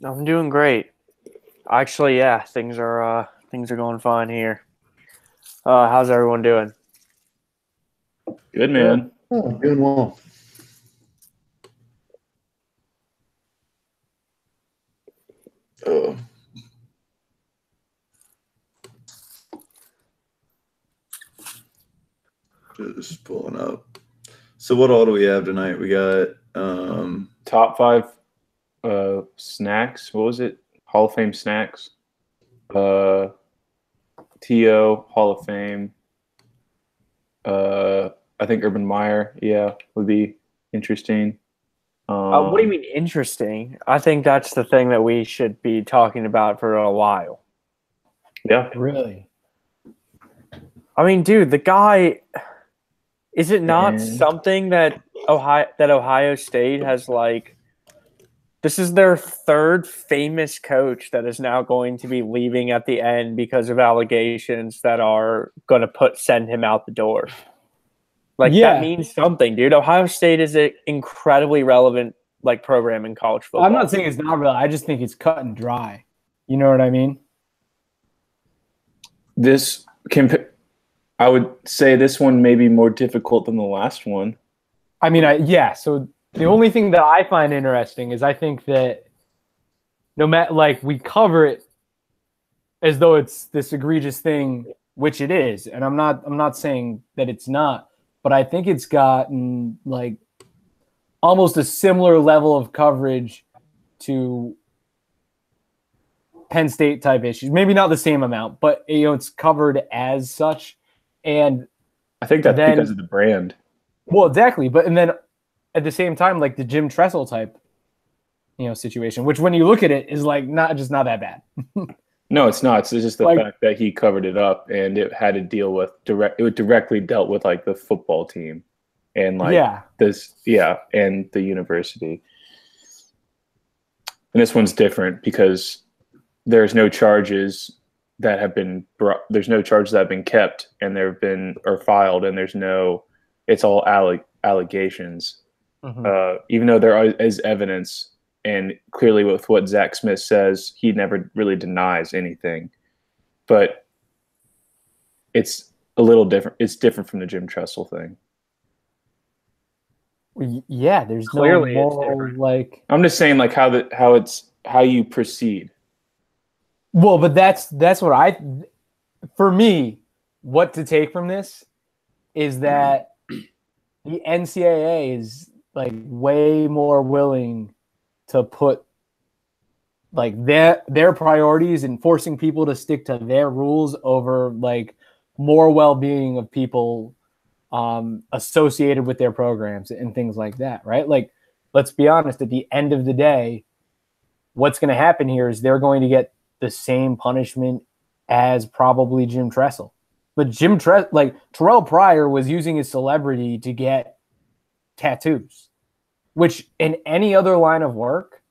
I'm doing great. Actually, yeah, things are going fine here. How's everyone doing? Good Yeah, man. oh, doing well. Uh, just pulling up. So what all do we have tonight? We got Top five snacks. What was it? Hall of Fame snacks. Uh TO Hall of Fame. Uh I think Urban Meyer, yeah, would be interesting. What do you Um mean interesting? I think that's the thing that we should be talking about for a while. yeah. Really? I mean, dude, the guy is it not And something that Ohio State has like this is their third famous coach that is now going to be leaving at the end because of allegations that are going to send him out the door. Like that Yeah. means something, dude. Ohio State is an incredibly relevant like program in college I'm football. not saying it's not real. I just think it's cut and dry. You know what I mean? this I would say this one may be more difficult than the last one. I mean, yeah. So the only thing that I find interesting is I think that no matter, like, we cover it as though it's this egregious thing, which it is, and I'm not saying that it's not, but I think it's gotten like almost a similar level of coverage to Penn State type issues. Maybe not the same amount, but it's covered as such. And I think that's because then, of the brand. well, exactly. But and then at the same time, like the Jim Tressel type, situation, which when you look at it is like not that bad. No, it's not. It's just the Like, fact that he covered it up and it had to deal with it directly dealt with like the football team and like yeah, and the university. And this one's different because there's no charges that have been brought, there's no charges that have been kept and there have been or filed, and it's all allegations. Even though there is evidence, and clearly with what Zach Smith says, he never really denies anything, but it's a little different. It's different from the Jim Tressel thing. yeah. There's no Clearly, it's moral different. like. I'm just saying like how you proceed. Well, but that's what for me, what to take from this is that the NCAA is like way more willing to put like their priorities and forcing people to stick to their rules over like more well-being of people associated with their programs and things like that, right? Like, let's be honest, at the end of the day, what's going to happen here is they're going to get the same punishment as probably Jim Tressel. But like Terrell Pryor was using his celebrity to get tattoos, which in any other line of work,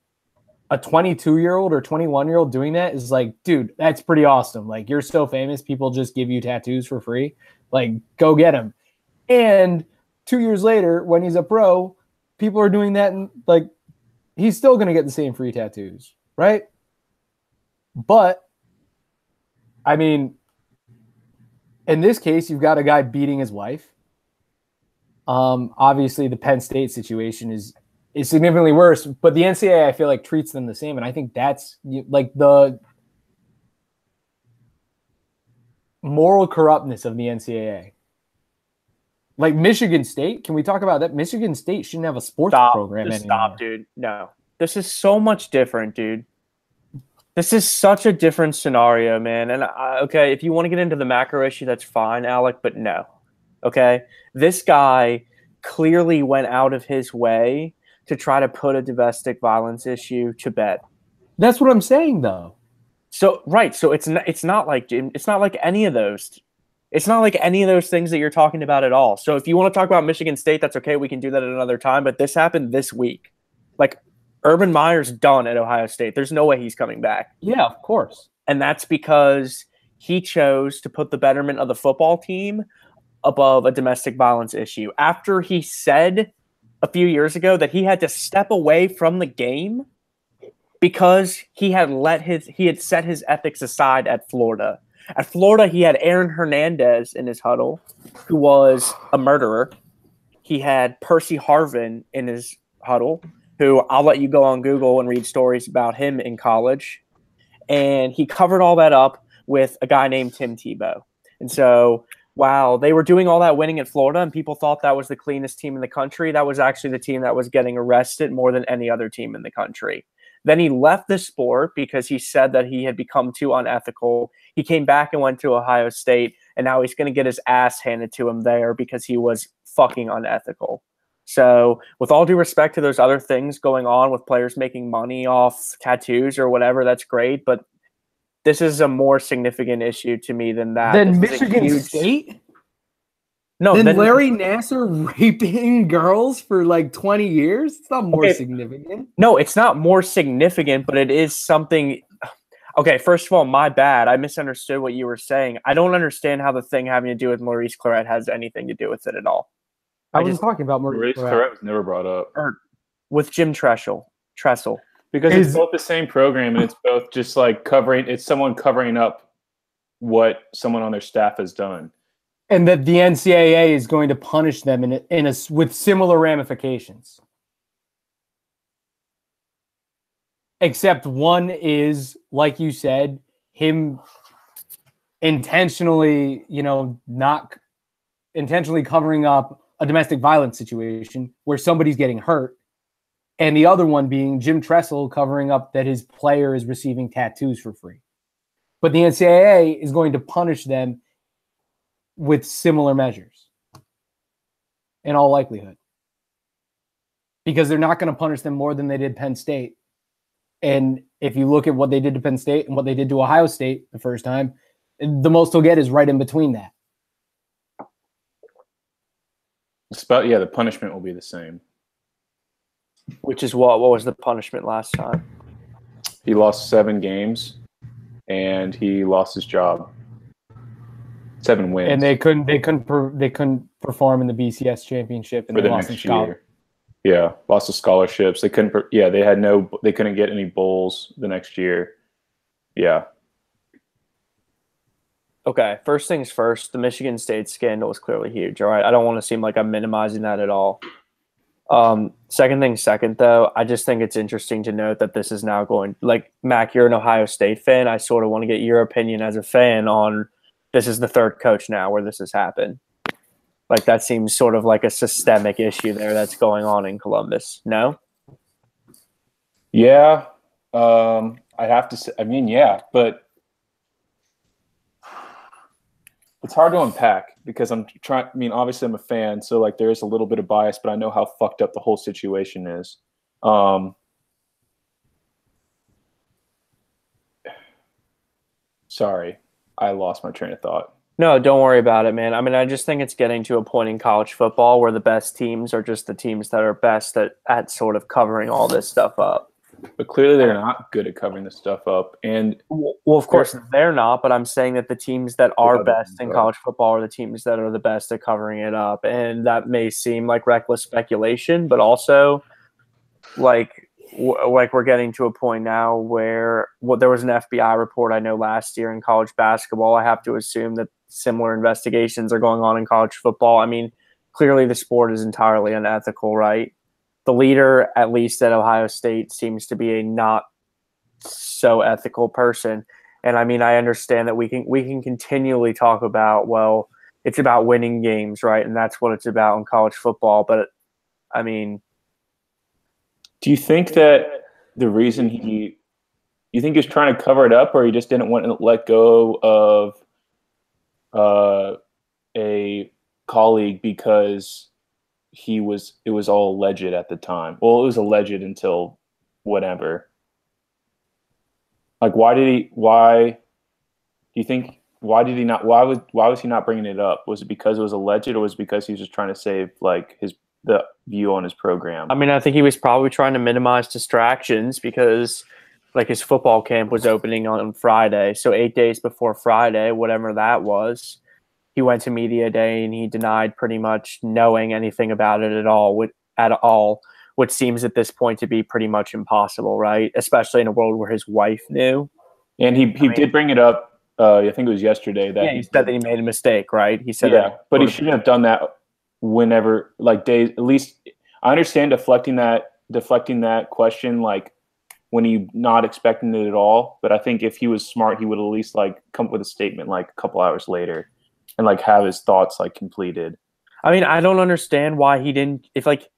a 22-year-old or 21-year-old doing that is like, dude, that's pretty awesome. Like, you're so famous, people just give you tattoos for free. Like, go get them. And 2 years later, when he's a pro, people are doing that, and like, he's still going to get the same free tattoos, right? But I mean, in this case, you've got a guy beating his wife. Obviously, the Penn State situation is significantly worse, but the NCAA, I feel like, treats them the same, and I think that's like the moral corruptness of the NCAA. Like Michigan State, can we talk about that? Michigan State shouldn't have a sports program Just anymore. stop, dude. No, this is so much different, dude. This is such a different scenario, man. And okay, if you want to get into the macro issue, that's fine, Alec. But no, okay, this guy clearly went out of his way to try to put a domestic violence issue to bed. That's what I'm saying, though. So right, so it's not like it's not like any of those. It's not like any of those things that you're talking about at all. So if you want to talk about Michigan State, that's okay. We can do that at another time. But this happened this week. Like Urban Meyer's done at Ohio State. There's no way he's coming back. Yeah, of course. And that's because he chose to put the betterment of the football team above a domestic violence issue. After he said a few years ago that he had to step away from the game because he had set his ethics aside at Florida. At Florida, he had Aaron Hernandez in his huddle, who was a murderer. He had Percy Harvin in his huddle, who I'll let you go on Google and read stories about him in college. And he covered all that up with a guy named Tim Tebow. And so while they were doing all that winning at Florida and people thought that was the cleanest team in the country, that was actually the team that was getting arrested more than any other team in the country. Then he left the sport because he said that he had become too unethical. He came back and went to Ohio State, and now he's going to get his ass handed to him there because he was fucking unethical. So, with all due respect to those other things going on with players making money off tattoos or whatever, that's great. But this is a more significant issue to me than that. Then Michigan State? No, then Larry Nassar raping girls for like 20 years? It's not more significant. No, it's not more significant, but it is something. Okay, first of all, my bad. I misunderstood what you were saying. I don't understand how the thing having to do with Maurice Claret has anything to do with it at all. I wasn't talking about Maurice Claret was never brought up. Or with Jim Tressel. Because it's both the same program and it's both just like it's someone covering up what someone on their staff has done. And that the NCAA is going to punish them with similar ramifications. Except one is, like you said, him intentionally, not intentionally covering up a domestic violence situation where somebody's getting hurt. And the other one being Jim Tressel covering up that his player is receiving tattoos for free. But the NCAA is going to punish them with similar measures in all likelihood. Because they're not going to punish them more than they did Penn State. And if you look at what they did to Penn State and what they did to Ohio State the first time, the most they'll get is right in between that. The punishment will be the same. Which is what? What was the punishment last time? He lost 7 games, and he lost his job. 7 wins, and they couldn't perform in the BCS championship, and for they the lost next in year. Yeah, lost the scholarships. They couldn't. Yeah, they couldn't get any bowls the next year. Yeah. Okay, first things first, the Michigan State scandal is clearly huge, all right? I don't want to seem like I'm minimizing that at all. Second thing second, though, I just think it's interesting to note that this is now going – like, Mac, you're an Ohio State fan. I sort of want to get your opinion as a fan on this is the third coach now where this has happened. Like, that seems sort of like a systemic issue there that's going on in Columbus. No? Yeah. I have to say – I mean, yeah, but – it's hard to unpack because obviously I'm a fan, so like there is a little bit of bias, but I know how fucked up the whole situation is. Sorry, I lost my train of thought. No, don't worry about it, man. I mean, I just think it's getting to a point in college football where the best teams are just the teams that are best at sort of covering all this stuff up. But clearly they're not good at covering this stuff up. And well, of course they're not, but I'm saying that the teams that are best in college football are the teams that are the best at covering it up. And that may seem like reckless speculation, but also like we're getting to a point now where there was an FBI report I know last year in college basketball. I have to assume that similar investigations are going on in college football. I mean, clearly the sport is entirely unethical, right? The leader, at least at Ohio State, seems to be a not so ethical person. And I mean, I understand that we can continually talk about, well, it's about winning games, right? And that's what it's about in college football. But I mean, do you think that the reason you think he was trying to cover it up, or he just didn't want to let go of a colleague because it was all alleged at the time? Well, it was alleged until whatever. Like, why was he not bringing it up? Was it because it was alleged, or was it because he was just trying to save like the view on his program? I mean, I think he was probably trying to minimize distractions because like his football camp was opening on Friday. So 8 days before Friday, whatever that was, he went to media day and he denied pretty much knowing anything about it at all, what seems at this point to be pretty much impossible, right? Especially in a world where his wife knew. And he did bring it up. I think it was yesterday that He said that he made a mistake, right? He said yeah, but he shouldn't have done that whenever, like, days. At least I understand deflecting that question, like when he not expecting it at all. But I think if he was smart, he would at least like come up with a statement like a couple hours later, and like have his thoughts like completed. I mean, I don't understand why he didn't. If like,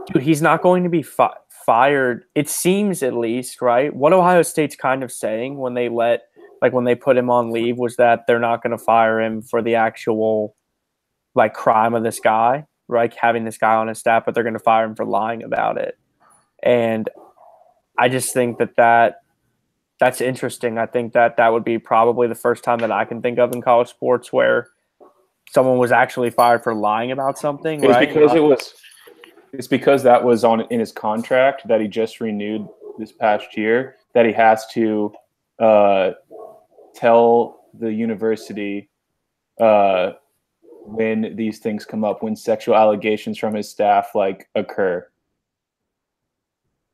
dude, he's not going to be fired. It seems, at least, right? What Ohio State's kind of saying when they when they put him on leave was that they're not going to fire him for the actual like crime of this guy, right? Having this guy on his staff, but they're going to fire him for lying about it. And I just think that's interesting. I think that would be probably the first time that I can think of in college sports where someone was actually fired for lying about something, right? It's because that was in his contract that he just renewed this past year, that he has to tell the university when these things come up, when sexual allegations from his staff like occur.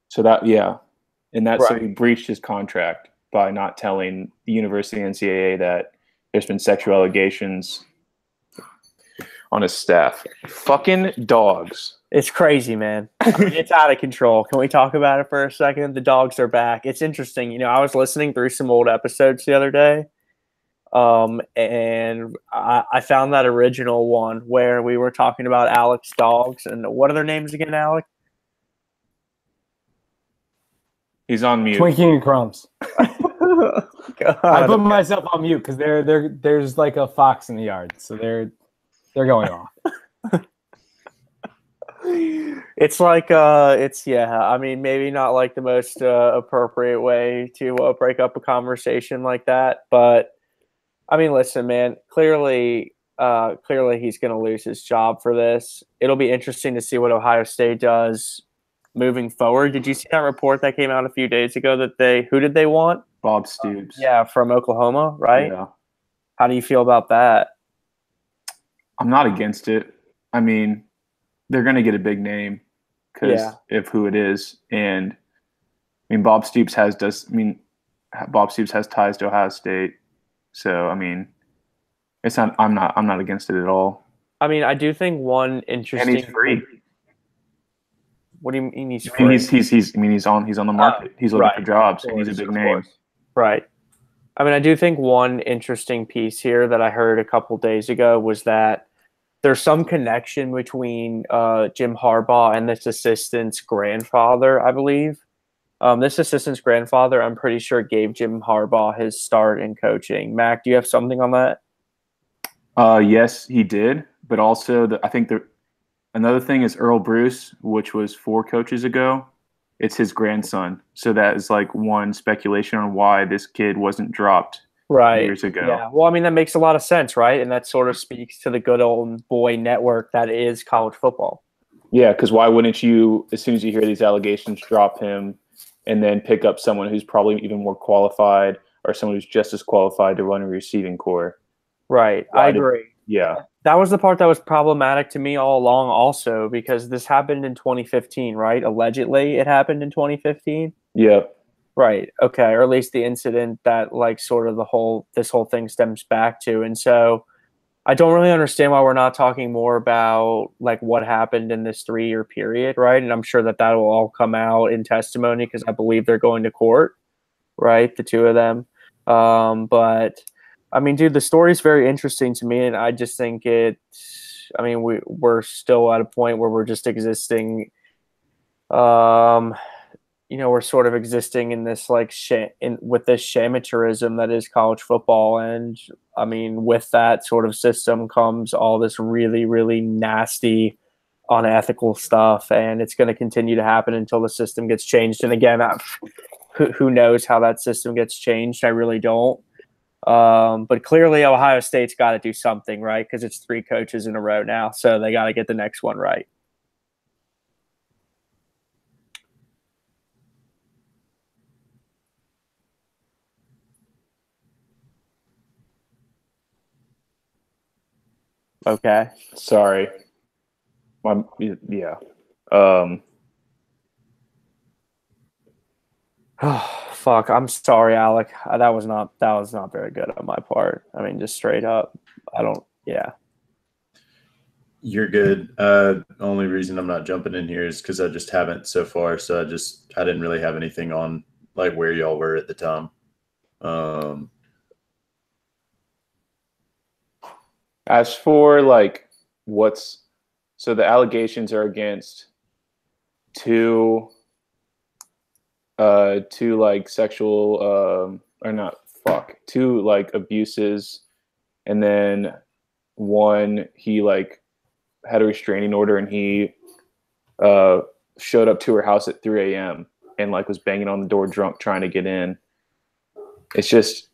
So that so he breached his contract by not telling the university NCAA that there's been sexual allegations on his staff. Fucking dogs. It's crazy, man. I mean, it's out of control. Can we talk about it for a second? The dogs are back. It's interesting. You know, I was listening through some old episodes the other day, and I found that original one where we were talking about Alec's dogs. And what are their names again, Alec? He's on mute. Twinkie and Crumbs. God. I put myself on mute because there's like a fox in the yard, so they're going off. It's like I mean, maybe not like the most appropriate way to break up a conversation like that, but I mean, listen, man, clearly he's going to lose his job for this. It'll be interesting to see what Ohio State does moving forward. Did you see that report that came out a few days ago that who did they want? Bob Stoops. Yeah, from Oklahoma, right? Yeah. How do you feel about that? I'm not against it. I mean, they're going to get a big name because of who it is. And I mean, Bob Stoops has ties to Ohio State. So, I mean, I'm not against it at all. I mean, I do think one interesting. And he's free. What do you mean he's free? He's on the market. He's looking for jobs, and he's a big name. Right. I mean, I do think one interesting piece here that I heard a couple days ago was that there's some connection between Jim Harbaugh and this assistant's grandfather, I believe. This assistant's grandfather, I'm pretty sure, gave Jim Harbaugh his start in coaching. Mac, do you have something on that? Yes, he did. But also, I think another thing is Earl Bruce, which was 4 coaches ago. It's his grandson. So that is like one speculation on why this kid wasn't dropped years ago. Yeah. Well, I mean, that makes a lot of sense, right? And that sort of speaks to the good old boy network that is college football. Yeah, because why wouldn't you, as soon as you hear these allegations, drop him and then pick up someone who's probably even more qualified or someone who's just as qualified to run a receiving core? Right. I agree. Yeah. That was the part that was problematic to me all along also, because this happened in 2015, right? Allegedly, it happened in 2015. Yeah. Right. Okay. Or at least the incident that like sort of this whole thing stems back to. And so I don't really understand why we're not talking more about like what happened in this 3-year period, right? And I'm sure that will all come out in testimony because I believe they're going to court, right? The two of them. But I mean, dude, the story is very interesting to me, and I just think we're still at a point where we're just existing. We're sort of existing in this like with this amateurism that is college football, and I mean, with that sort of system comes all this really, really nasty, unethical stuff, and it's going to continue to happen until the system gets changed. And again, who knows how that system gets changed? I really don't. But clearly Ohio State's got to do something, right? Because it's 3 coaches in a row now, so they got to get the next one right. Okay. Sorry. Yeah. Oh, fuck. I'm sorry, Alec. That was not very good on my part. I mean, just straight up. I don't. Yeah. You're good. Only reason I'm not jumping in here is because I just haven't so far. So I didn't really have anything on like where y'all were at the time. As for like so the allegations are against two like sexual or not two like abuses, and then one he like had a restraining order and he showed up to her house at 3 a.m. and like was banging on the door drunk trying to get in. It's just,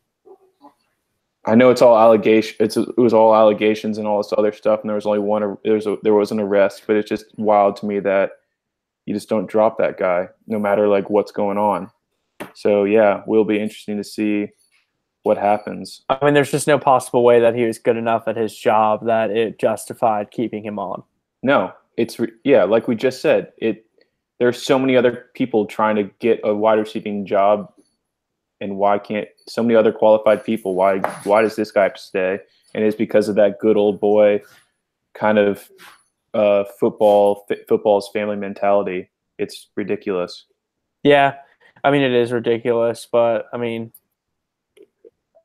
I know it's all allegation. It was all allegations and all this other stuff, and there was only one. There was an arrest, but it's just wild to me that you just don't drop that guy, no matter like what's going on. So yeah, will be interesting to see what happens. I mean, there's just no possible way that he was good enough at his job that it justified keeping him on. No, like we just said, there's so many other people trying to get a wide receiving job, and why can't so many other qualified people? Why does this guy have to stay? And it's because of that good old boy kind of football's family mentality. It's ridiculous. Yeah, I mean, it is ridiculous, but I mean,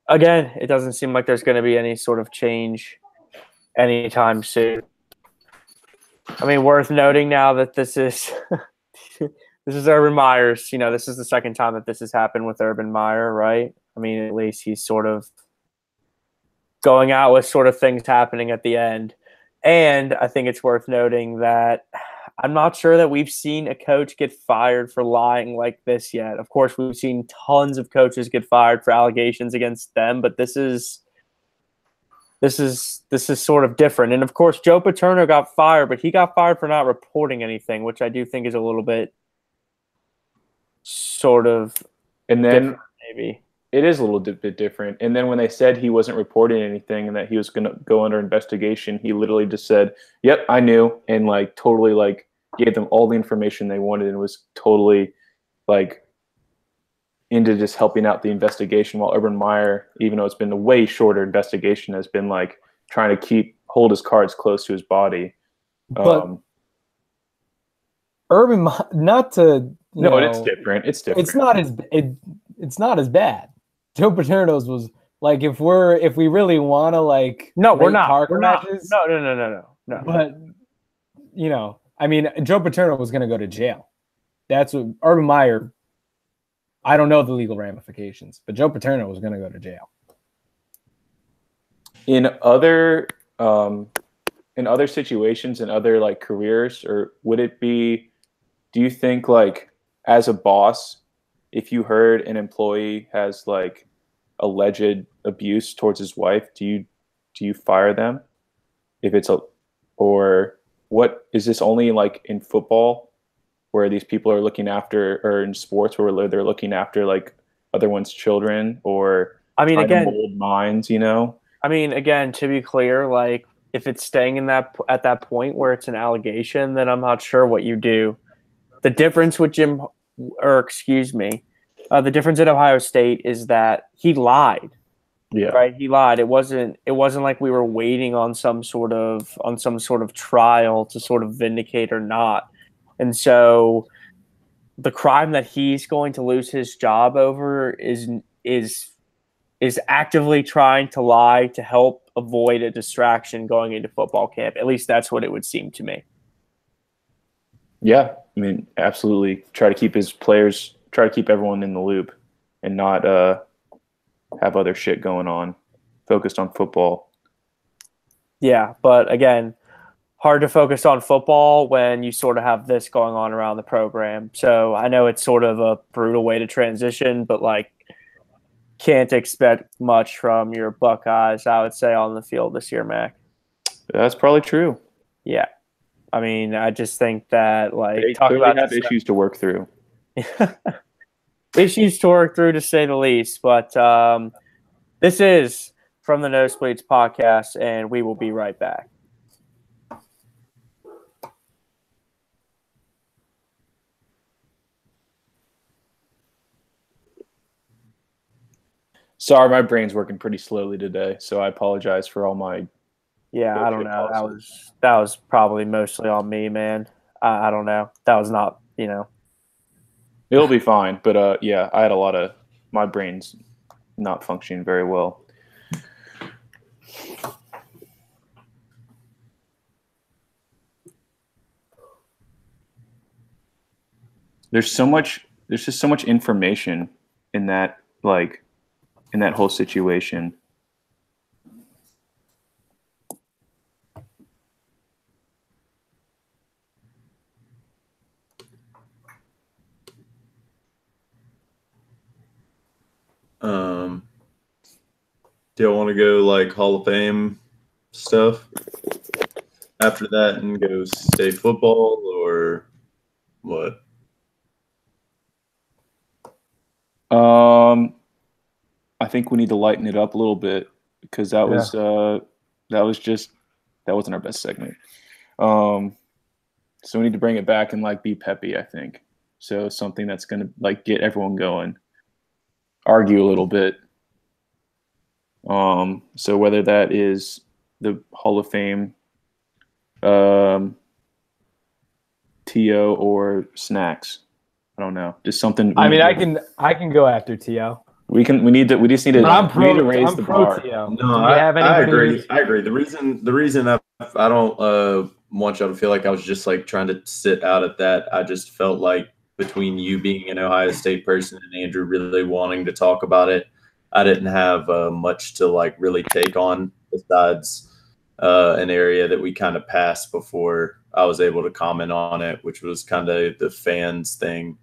again, it doesn't seem like there's going to be any sort of change anytime soon. I mean, worth noting now that this is this is Urban Meyer's. You know, this is the second time that this has happened with Urban Meyer, right? I mean, at least he's sort of going out with sort of things happening at the end. And I think it's worth noting that I'm not sure that we've seen a coach get fired for lying like this yet. Of course, we've seen tons of coaches get fired for allegations against them, but this is sort of different. And of course, Joe Paterno got fired, but he got fired for not reporting anything, which I do think is a little bit sort of and then maybe. It is a little bit different. And then when they said he wasn't reporting anything and that he was going to go under investigation, he literally just said, "Yep, I knew," and like totally like gave them all the information they wanted and was totally like into just helping out the investigation. While Urban Meyer, even though it's been a way shorter investigation, has been like trying to hold his cards close to his body. But Urban, not to it's different. It's different. It's not as bad. Joe Paterno's was like, if we really want to like, we're not. Matches, No. But I mean, Joe Paterno was going to go to jail. That's what Urban Meyer. I don't know the legal ramifications, but Joe Paterno was going to go to jail. In other situations, in other like careers, or would it be? Do you think like as a boss, if you heard an employee has like alleged abuse towards his wife, do you fire them? Or what is this only like in football where these people are looking after, or in sports where they're looking after like other one's children, or I mean, again, mold minds, I mean, again, to be clear, like if it's staying at that point where it's an allegation, then I'm not sure what you do. The difference with the difference at Ohio State is that he lied. Yeah. Right. He lied. It wasn't like we were waiting on some sort of trial to sort of vindicate or not. And so the crime that he's going to lose his job over is actively trying to lie to help avoid a distraction going into football camp. At least that's what it would seem to me. Yeah, I mean, absolutely. Try to keep everyone in the loop and not have other shit going on, focused on football. Yeah, but again, hard to focus on football when you sort of have this going on around the program. So I know it's sort of a brutal way to transition, but like can't expect much from your Buckeyes, I would say, on the field this year, Mac. That's probably true. Yeah. I mean, I just think that like they clearly have issues to work through. Issues to work through, to say the least. But this is from the Nosebleeds podcast, and we will be right back. Sorry, my brain's working pretty slowly today, so I apologize for all my Yeah, I don't bullshit know. pauses. That was probably mostly on me, man. I don't know. That was not, It'll be fine, but yeah, I had a lot of my brain's not functioning very well. There's just so much information in that in that whole situation. Do y'all want to go like Hall of Fame stuff after that and go state football or what? I think we need to lighten it up a little bit because that wasn't our best segment. So we need to bring it back and like be peppy, I think. So something that's gonna like get everyone going. Argue a little bit. So whether that is the Hall of Fame, TO or snacks, I don't know. Just something. I mean, I can go after To. We just need to. But we need to raise I'm the pro bar. To. No, Do you have I anybody? agree. I agree. The reason I don't want y'all to feel like I was just like trying to sit out at that. I just felt like between you being an Ohio State person and Andrew really wanting to talk about it, I didn't have much to like really take on besides an area that we kind of passed before I was able to comment on it, which was kind of the fans thing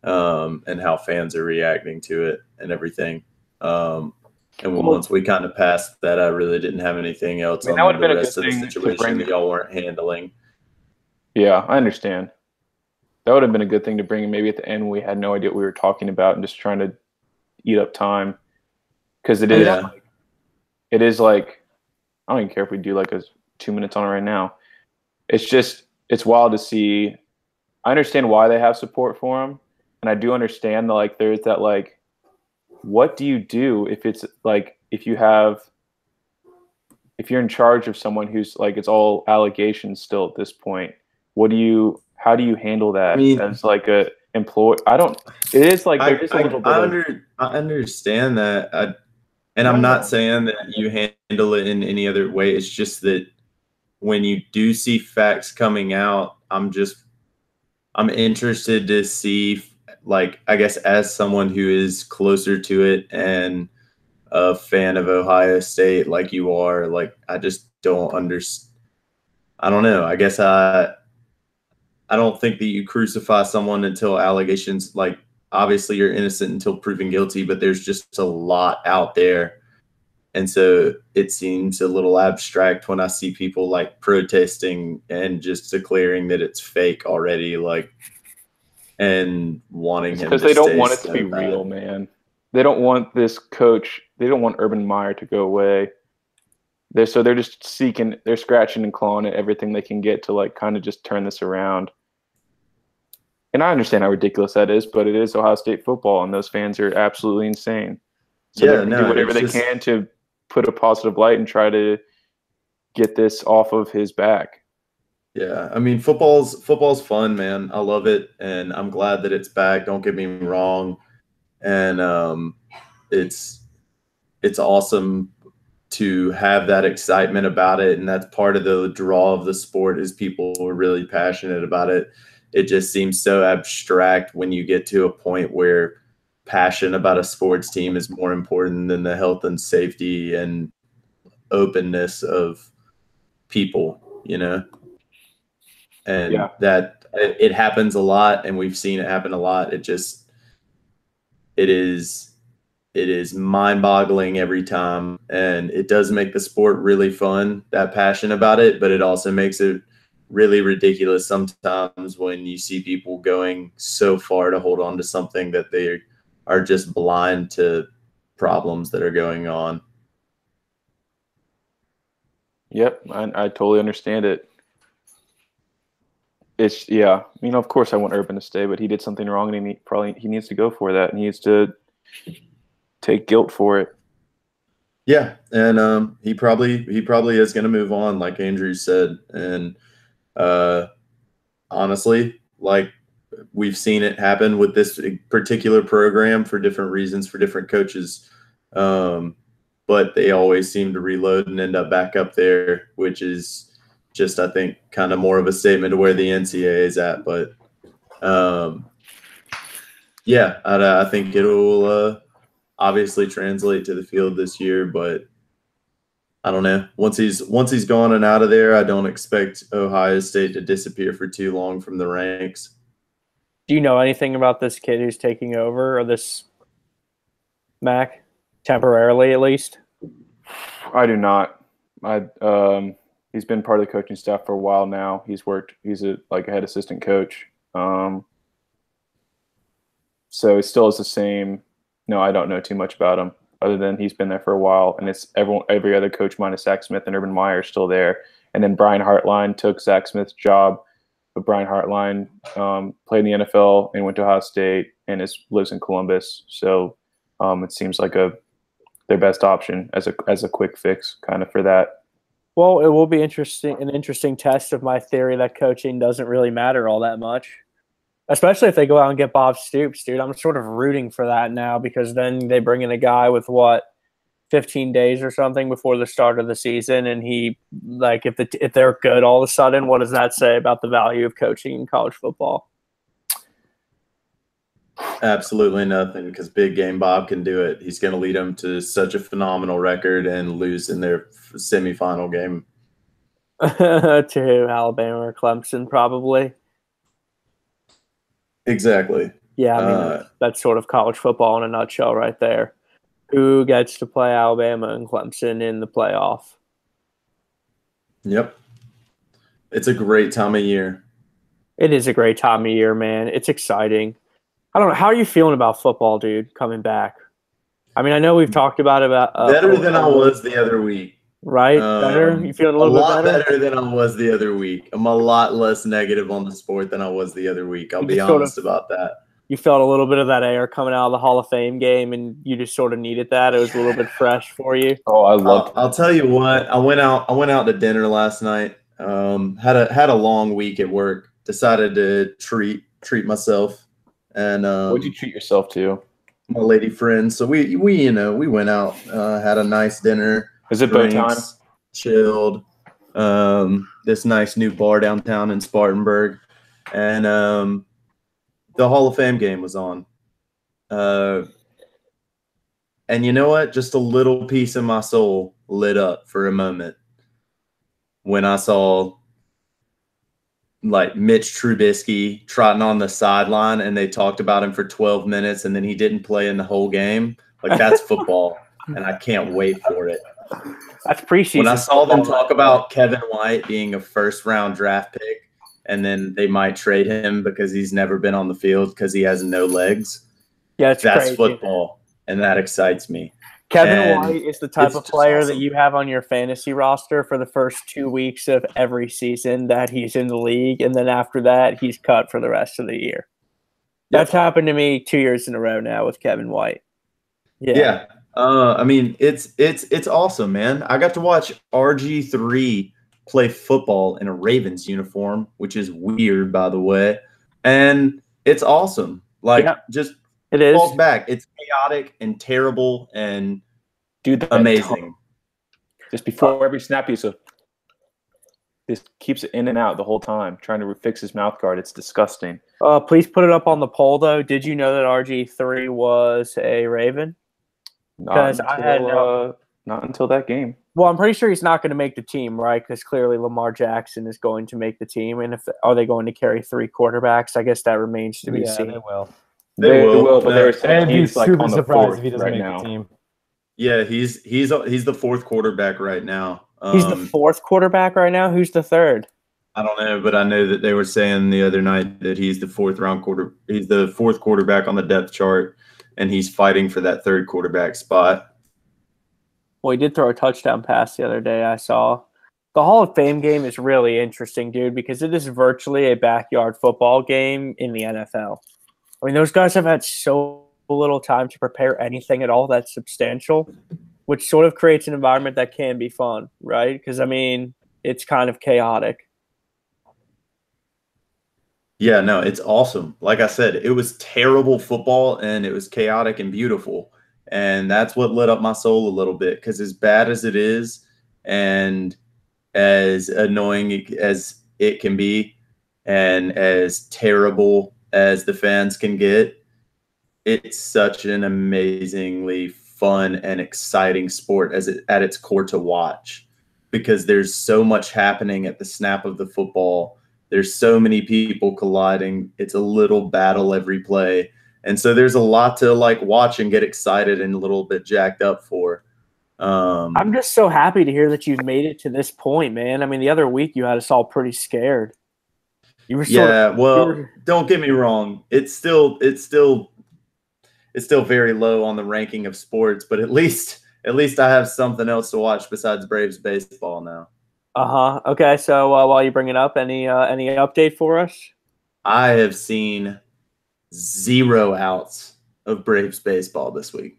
and how fans are reacting to it and everything. And once we kind of passed that, I really didn't have anything else I mean, that on would've the been a rest good of the thing to situation bring that y'all weren't handling. Yeah, I understand. That would have been a good thing to bring in maybe at the end when we had no idea what we were talking about and just trying to eat up time. Because it is like, I don't even care if we do like 2 minutes on it right now. It's wild to see. I understand why they have support for him. And I do understand that like there's that like, what do you do if it's like, if you're in charge of someone who's like, it's all allegations still at this point, how do you handle that as like a employee? It is like, there's just a little bit I understand that. And I'm not saying that you handle it in any other way. It's just that when you do see facts coming out, I'm interested to see, like, I guess as someone who is closer to it and a fan of Ohio State like you are, like, I just don't understand. I don't know. I guess I don't think that you crucify someone until allegations, like, obviously you're innocent until proven guilty, but there's just a lot out there. And so it seems a little abstract when I see people like protesting and just declaring that it's fake already, like, and wanting him to because they don't stay want it to so be bad. real, man. They don't want this coach. They don't want Urban Meyer to go away. They're just they're scratching and clawing at everything they can get to like kind of just turn this around. And I understand how ridiculous that is, but it is Ohio State football, and those fans are absolutely insane. So they're going to do whatever they can to put a positive light and try to get this off of his back. Yeah, I mean, football's fun, man. I love it, and I'm glad that it's back. Don't get me wrong, and it's awesome to have that excitement about it, and that's part of the draw of the sport is people are really passionate about it. It just seems so abstract when you get to a point where passion about a sports team is more important than the health and safety and openness of people, you know? And that it happens a lot, and we've seen it happen a lot. It is mind-boggling every time, and it does make the sport really fun, that passion about it, but it also makes it really ridiculous sometimes when you see people going so far to hold on to something that they are just blind to problems that are going on. Yep, I totally understand it. Of course I want Urban to stay, but he did something wrong, and he needs to go for that. He needs to take guilt for it. Yeah, and he probably is going to move on, like Andrew said, and honestly, like we've seen it happen with this particular program for different reasons for different coaches, but they always seem to reload and end up back up there, which is just, I think, kind of more of a statement of where the NCAA is at. But yeah, I think it'll obviously translate to the field this year, but I don't know. Once he's gone and out of there, I don't expect Ohio State to disappear for too long from the ranks. Do you know anything about this kid who's taking over, or this Mac, temporarily at least? I do not. He's been part of the coaching staff for a while now. He's a head assistant coach. So it still is the same. No, I don't know too much about him, other than he's been there for a while, and it's every other coach minus Zach Smith and Urban Meyer is still there. And then Brian Hartline took Zach Smith's job, but Brian Hartline played in the NFL and went to Ohio State and lives in Columbus. So it seems like their best option as a quick fix kind of for that. Well, it will be an interesting test of my theory that coaching doesn't really matter all that much. Especially if they go out and get Bob Stoops, dude. I'm sort of rooting for that now, because then they bring in a guy with 15 days or something before the start of the season, and he, like, if they're good all of a sudden, what does that say about the value of coaching in college football? Absolutely nothing, because Big Game Bob can do it. He's going to lead them to such a phenomenal record and lose in their semifinal game. To Alabama or Clemson, probably. Exactly. Yeah, I mean, that's sort of college football in a nutshell right there. Who gets to play Alabama and Clemson in the playoff? Yep. It's a great time of year. It is a great time of year, man. It's exciting. I don't know. How are you feeling about football, dude, coming back? I mean, I know we've talked about better than I was the other week. Right? Better? You feeling a little bit better? A lot better than I was the other week. I'm a lot less negative on the sport than I was the other week. I'll be honest about that. You felt a little bit of that air coming out of the Hall of Fame game, and you just sort of needed that. It was a little bit fresh for you. Oh, I love. I'll tell you what. I went out to dinner last night. Had a long week at work. Decided to treat myself. And what'd you treat yourself to? My lady friend. So we went out, had a nice dinner. Is it bow time? Chilled. This nice new bar downtown in Spartanburg, and the Hall of Fame game was on. And you know what? Just a little piece of my soul lit up for a moment when I saw, like, Mitch Trubisky trotting on the sideline, and they talked about him for 12 minutes, and then he didn't play in the whole game. Like, that's football, and I can't wait for it. That's preseason. When I saw them talk about Kevin White being a first-round draft pick, and then they might trade him because he's never been on the field because he has no legs. Yeah, that's crazy. Football, and that excites me. Kevin White is the type of player that you have on your fantasy roster for the first 2 weeks of every season that he's in the league, and then after that, he's cut for the rest of the year. That's happened to me 2 years in a row now with Kevin White. Yeah. I mean, it's awesome, man. I got to watch RG3 play football in a Ravens uniform, which is weird, by the way, and it's awesome. Like, just it is. Falls back. It's chaotic and terrible and amazing. Just before every snap, this keeps it in and out the whole time, trying to fix his mouth guard. It's disgusting. Please put it up on the poll, though. Did you know that RG3 was a Raven? Not until that game. Well, I'm pretty sure he's not going to make the team, right? Because clearly Lamar Jackson is going to make the team. And are they going to carry 3 quarterbers? I guess that remains to be seen. They will. They will, but they're saying he's like on the fourth if he doesn't right make now. the team. Yeah, he's the 4th quarterback right now. He's the 4th quarterback right now. Who's the 3rd? I don't know, but I know that they were saying the other night that he's the 4th quarter. He's the 4th quarterback on the depth chart, and he's fighting for that 3rd quarterback spot. Well, he did throw a touchdown pass the other day, I saw. The Hall of Fame game is really interesting, dude, because it is virtually a backyard football game in the NFL. I mean, those guys have had so little time to prepare anything at all that's substantial, which sort of creates an environment that can be fun, right? Because, I mean, it's kind of chaotic. Yeah, no, it's awesome. Like I said, it was terrible football and it was chaotic and beautiful. And that's what lit up my soul a little bit because as bad as it is and as annoying as it can be and as terrible as the fans can get, it's such an amazingly fun and exciting sport at its core to watch because there's so much happening at the snap of the football. There's so many people colliding. It's a little battle every play. And so there's a lot to like watch and get excited and a little bit jacked up for. I'm just so happy to hear that you've made it to this point, man. I mean, the other week you had us all pretty scared. You were don't get me wrong. It's still very low on the ranking of sports, but at least I have something else to watch besides Braves baseball now. Okay. So while you bring it up, any update for us? I have seen 0 outs of Braves baseball this week.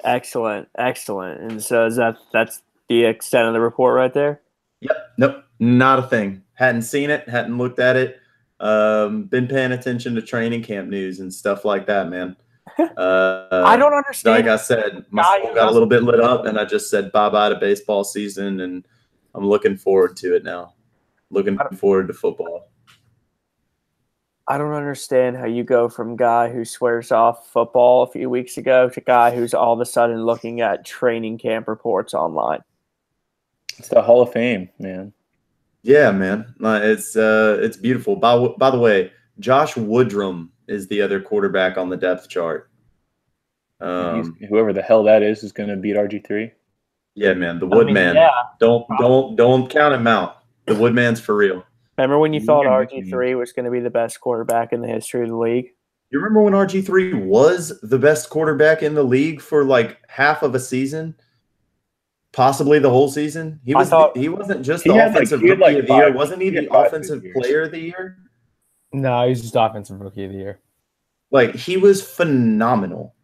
Excellent. And so that's the extent of the report right there? Yep. Nope. Not a thing. Hadn't seen it. Hadn't looked at it. Been paying attention to training camp news and stuff like that, man. I don't understand. Like I said, my soul got a little bit lit up, and I just said bye-bye to baseball season, and I'm looking forward to it now. Looking forward to football. I don't understand how you go from guy who swears off football a few weeks ago to guy who's all of a sudden looking at training camp reports online. It's the Hall of Fame, man. Yeah, man. It's beautiful. By the way, Josh Woodrum is the other quarterback on the depth chart. Whoever the hell that is going to beat RG3. Yeah, man. The Woodman. Yeah. Don't count him out. The Woodman's for real. Remember when you thought RG3 was going to be the best quarterback in the history of the league? You remember when RG3 was the best quarterback in the league for like half of a season? Possibly the whole season? He wasn't just the offensive rookie of the year. Wasn't he the offensive player of the year? No, he's just offensive rookie of the year. Like, he was phenomenal.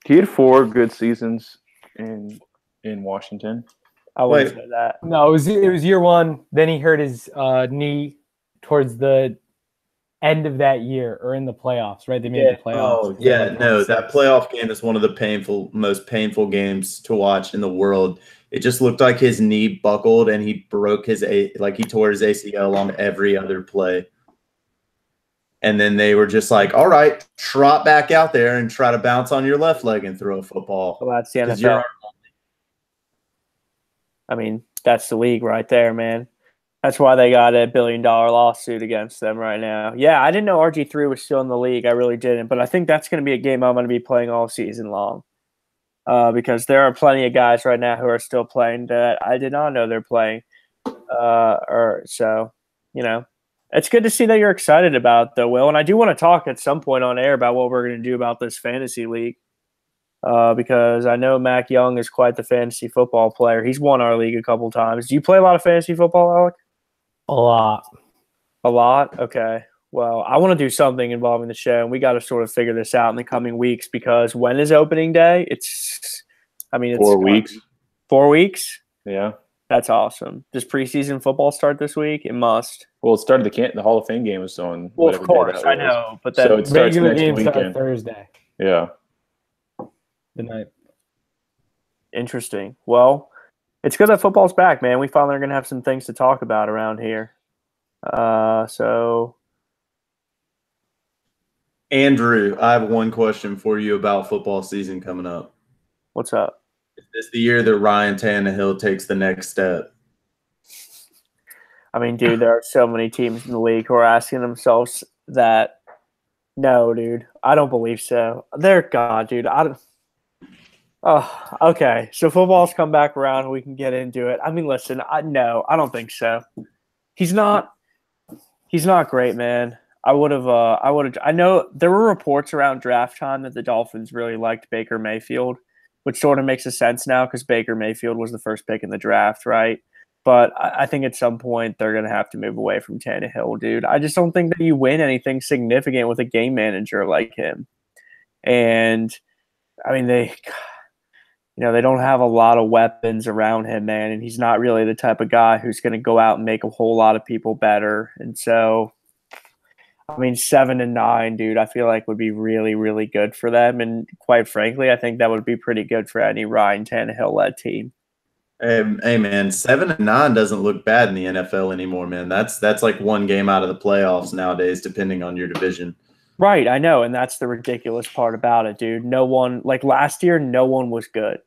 He had 4 good seasons in Washington. I wouldn't say that. No, it was year 1. Then he hurt his knee towards the end of that year or in the playoffs, right? They made the playoffs. Oh, yeah. No, that playoff game is one of the most painful games to watch in the world. It just looked like his knee buckled and he broke he tore his ACL on every other play. And then they were just like, all right, trot back out there and try to bounce on your left leg and throw a football. Well, that's the NFL. I mean, that's the league right there, man. That's why they got a $1 billion lawsuit against them right now. Yeah, I didn't know RG3 was still in the league. I really didn't. But I think that's going to be a game I'm going to be playing all season long because there are plenty of guys right now who are still playing that I did not know they're playing. So, you know, it's good to see that you're excited about, though, Will. And I do want to talk at some point on air about what we're going to do about this fantasy league. Because I know Mac Young is quite the fantasy football player. He's won our league a couple times. Do you play a lot of fantasy football, Alec? A lot. A lot? Okay. Well, I want to do something involving the show, and we got to sort of figure this out in the coming weeks because when is opening day? It's 4 weeks. 4 weeks? Yeah. That's awesome. Does preseason football start this week? It must. Well, it started the Hall of Fame game was on. Well, of course, I know. But then so it starts regular next games weekend. start Thursday. Yeah. The night. Interesting. Well, it's good that football's back, man. We finally are going to have some things to talk about around here. So, Andrew, I have one question for you about football season coming up. What's up? Is this the year that Ryan Tannehill takes the next step? I mean, dude, there are so many teams in the league who are asking themselves that. No, dude, I don't believe so. Dude, Oh, okay. So football's come back around. We can get into it. I mean, listen, no, I don't think so. He's not great, man. I know there were reports around draft time that the Dolphins really liked Baker Mayfield, which sort of makes a sense now because Baker Mayfield was the first pick in the draft, right? But I think at some point they're going to have to move away from Tannehill, dude. I just don't think that you win anything significant with a game manager like him. And I mean, they don't have a lot of weapons around him, man, and he's not really the type of guy who's going to go out and make a whole lot of people better. And so, I mean, 7-9, dude, I feel like would be really, really good for them. And quite frankly, I think that would be pretty good for any Ryan Tannehill-led team. Hey man, 7-9 doesn't look bad in the NFL anymore, man. That's like one game out of the playoffs nowadays, depending on your division. Right, I know, and that's the ridiculous part about it, dude. No one, like last year, no one was good.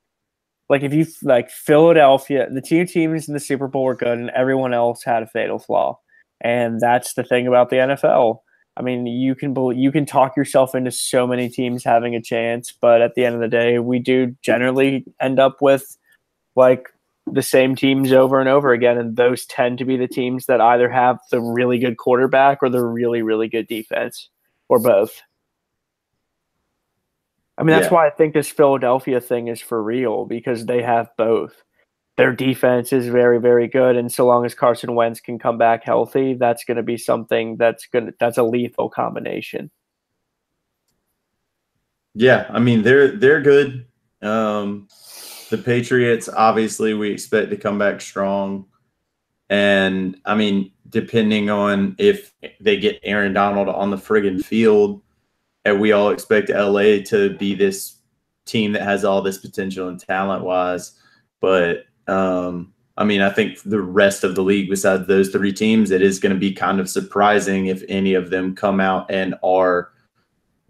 Like if you like Philadelphia, the two teams in the Super Bowl were good, and everyone else had a fatal flaw. And that's the thing about the NFL. I mean, you can talk yourself into so many teams having a chance, but at the end of the day, we do generally end up with like the same teams over and over again, and those tend to be the teams that either have the really good quarterback or the really, really good defense, or both. I mean, that's why I think this Philadelphia thing is for real, because they have both. Their defense is very, very good, and so long as Carson Wentz can come back healthy, that's going to be something that's a lethal combination. Yeah, I mean they're good. The Patriots, obviously, we expect to come back strong. And, I mean, depending on if they get Aaron Donald on the friggin' field, and we all expect LA to be this team that has all this potential and talent-wise. But, I mean, I think the rest of the league, besides those three teams, it is going to be kind of surprising if any of them come out and are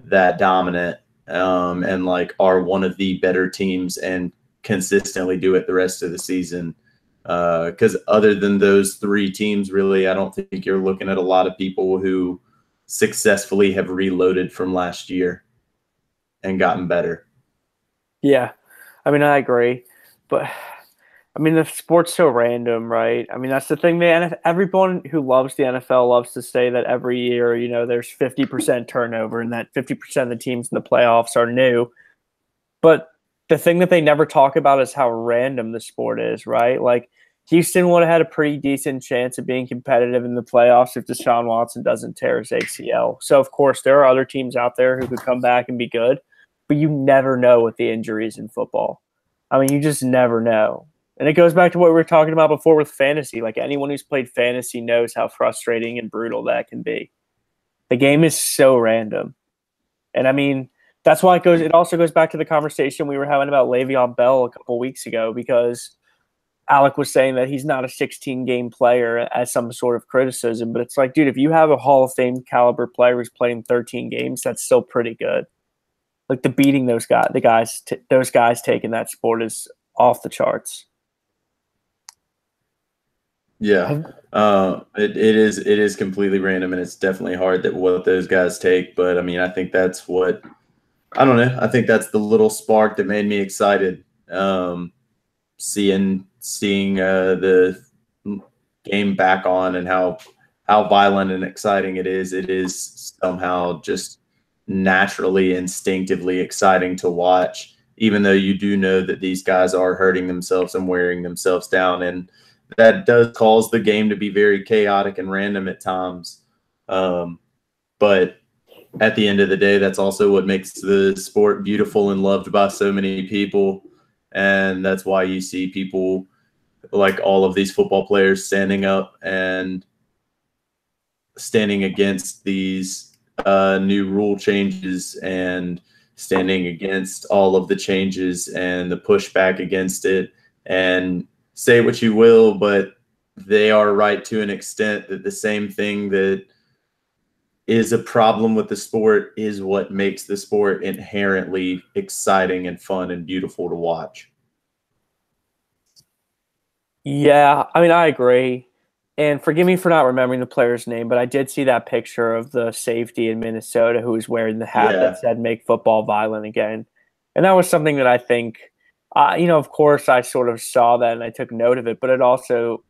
that dominant and, like, are one of the better teams and consistently do it the rest of the season. Because other than those three teams, really, I don't think you're looking at a lot of people who successfully have reloaded from last year and gotten better. Yeah, I mean, I agree, but I mean, the sport's so random, right? I mean, that's the thing, man. Everyone who loves the NFL loves to say that every year, there's 50% turnover and that 50% of the teams in the playoffs are new. But the thing that they never talk about is how random the sport is, right? Like Houston would have had a pretty decent chance of being competitive in the playoffs if Deshaun Watson doesn't tear his ACL. So, of course, there are other teams out there who could come back and be good, but you never know with the injuries in football. I mean, you just never know. And it goes back to what we were talking about before with fantasy. Like anyone who's played fantasy knows how frustrating and brutal that can be. The game is so random. And I mean, that's why it also goes back to the conversation we were having about Le'Veon Bell a couple weeks ago, because Alec was saying that he's not a 16-game player as some sort of criticism. But it's like, dude, if you have a Hall of Fame caliber player who's playing 13 games, that's still pretty good. Like the beating those guys take in that sport is off the charts. Yeah, it is completely random, and it's definitely hard that what those guys take. But I mean, I think that's what I don't know. I think that's the little spark that made me excited. Seeing the game back on and how violent and exciting it is. It is somehow just naturally, instinctively exciting to watch, even though you do know that these guys are hurting themselves and wearing themselves down. And that does cause the game to be very chaotic and random at times. But at the end of the day, that's also what makes the sport beautiful and loved by so many people. And that's why you see people like all of these football players standing up and standing against these new rule changes and standing against all of the changes and the pushback against it. And say what you will, but they are right to an extent that the same thing that is a problem with the sport is what makes the sport inherently exciting and fun and beautiful to watch. Yeah, I mean, I agree. And forgive me for not remembering the player's name, but I did see that picture of the safety in Minnesota who was wearing the hat that said "Make football violent again," and that was something that I think, of course, I sort of saw that and I took note of it, but it also,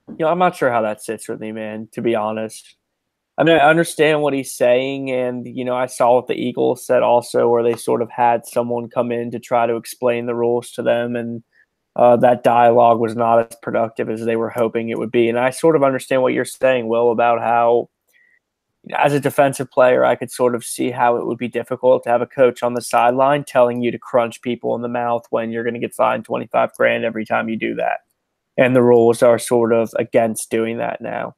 I'm not sure how that sits with me, man. To be honest, I mean, I understand what he's saying, and I saw what the Eagles said also, where they sort of had someone come in to try to explain the rules to them, and that dialogue was not as productive as they were hoping it would be. And I sort of understand what you're saying, Will, about how as a defensive player, I could sort of see how it would be difficult to have a coach on the sideline telling you to crunch people in the mouth when you're going to get fined 25 grand every time you do that. And the rules are sort of against doing that now.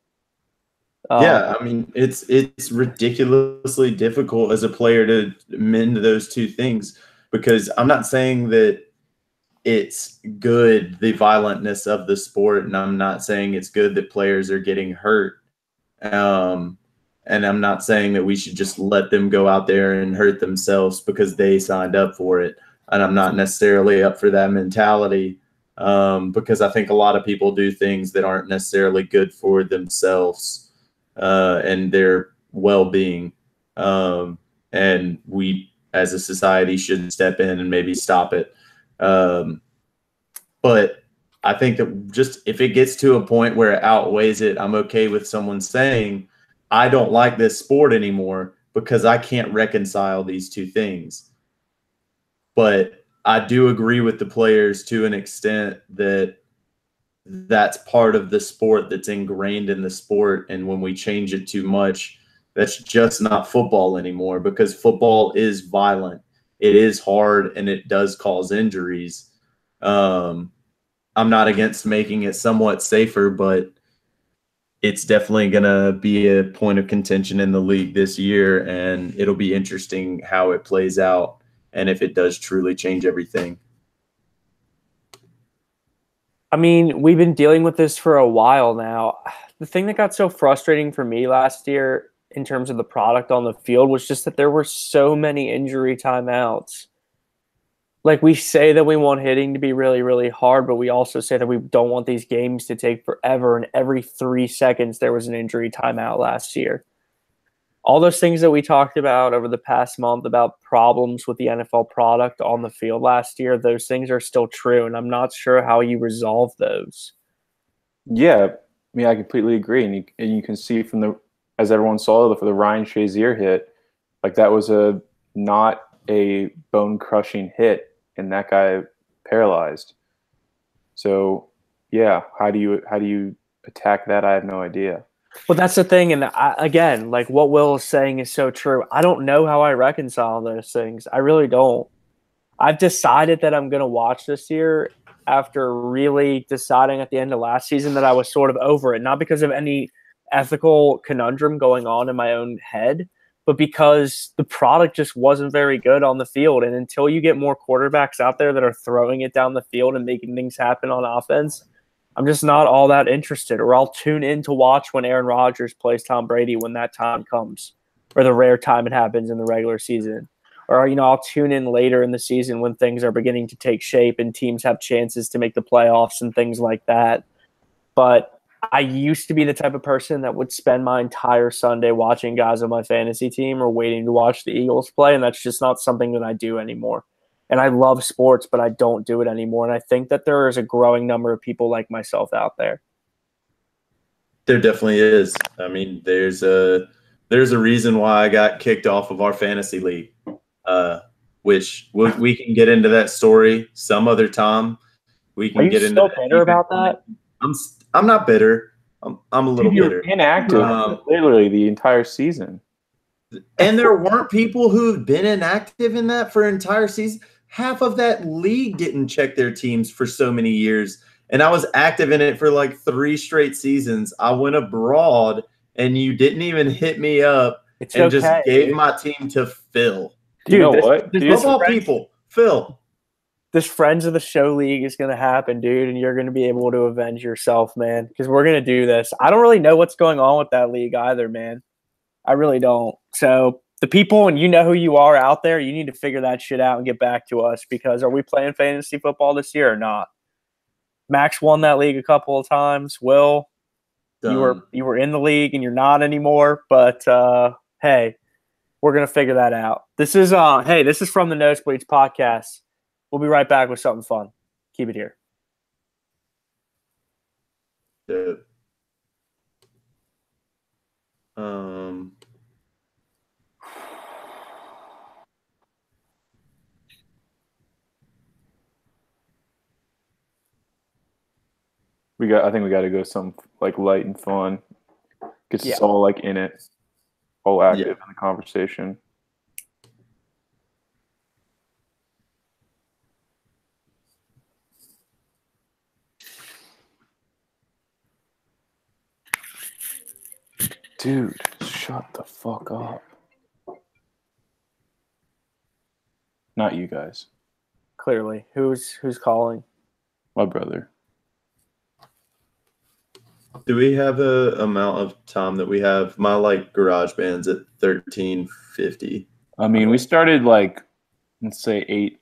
Yeah, I mean, it's ridiculously difficult as a player to mend those two things, because I'm not saying that it's good, the violentness of the sport, and I'm not saying it's good that players are getting hurt. And I'm not saying that we should just let them go out there and hurt themselves because they signed up for it. And I'm not necessarily up for that mentality, because I think a lot of people do things that aren't necessarily good for themselves and their well-being. And we, as a society, should step in and maybe stop it. But I think that just if it gets to a point where it outweighs it, I'm okay with someone saying, I don't like this sport anymore because I can't reconcile these two things. But I do agree with the players to an extent that that's part of the sport, that's ingrained in the sport. And when we change it too much, that's just not football anymore, because football is violent. It is hard, and it does cause injuries. I'm not against making it somewhat safer, but it's definitely going to be a point of contention in the league this year, and it'll be interesting how it plays out and if it does truly change everything. I mean, we've been dealing with this for a while now. The thing that got so frustrating for me last year in terms of the product on the field was just that there were so many injury timeouts. Like, we say that we want hitting to be really, really hard, but we also say that we don't want these games to take forever. And every 3 seconds, there was an injury timeout last year. All those things that we talked about over the past month about problems with the NFL product on the field last year, those things are still true. And I'm not sure how you resolve those. Yeah, I mean, I completely agree. And you can see from as everyone saw, for the Ryan Shazier hit, like, that was not a bone-crushing hit, and that guy paralyzed. So, yeah, how do you attack that? I have no idea. Well, that's the thing, and again, like what Will is saying is so true. I don't know how I reconcile those things. I really don't. I've decided that I'm going to watch this year after really deciding at the end of last season that I was sort of over it, not because of any ethical conundrum going on in my own head, but because the product just wasn't very good on the field. And until you get more quarterbacks out there that are throwing it down the field and making things happen on offense, I'm just not all that interested. Or I'll tune in to watch when Aaron Rodgers plays Tom Brady when that time comes, or the rare time it happens in the regular season. Or, I'll tune in later in the season when things are beginning to take shape and teams have chances to make the playoffs and things like that. But I used to be the type of person that would spend my entire Sunday watching guys on my fantasy team or waiting to watch the Eagles play, and that's just not something that I do anymore. And I love sports, but I don't do it anymore. And I think that there is a growing number of people like myself out there. There definitely is. I mean, there's a reason why I got kicked off of our fantasy league, which we can get into that story some other time. We can get into. Are you still bitter about that? I'm not bitter. I'm a little bitter. Inactive literally the entire season. And there weren't people who've been inactive in that for an entire season. Half of that league didn't check their teams for so many years. And I was active in it for like 3 straight seasons. I went abroad and you didn't even hit me up just gave my team to Phil. Dude, you know what? Football people, Phil. This Friends of the Show League is going to happen, dude, and you're going to be able to avenge yourself, man, because we're going to do this. I don't really know what's going on with that league either, man. I really don't. So the people, and you know who you are out there, you need to figure that shit out and get back to us, because are we playing fantasy football this year or not? Max won that league a couple of times. Will, you were in the league and you're not anymore, but hey, we're going to figure that out. This is from the Nosebleeds podcast. We'll be right back with something fun. Keep it here. Yeah. I think we got to go some like light and fun. Gets us all like in it. all active in the conversation. Dude, shut the fuck up. Not you guys. Clearly. Who's calling? My brother. Do we have a amount of time that we have? My garage band's at 13:50. I mean, we started let's say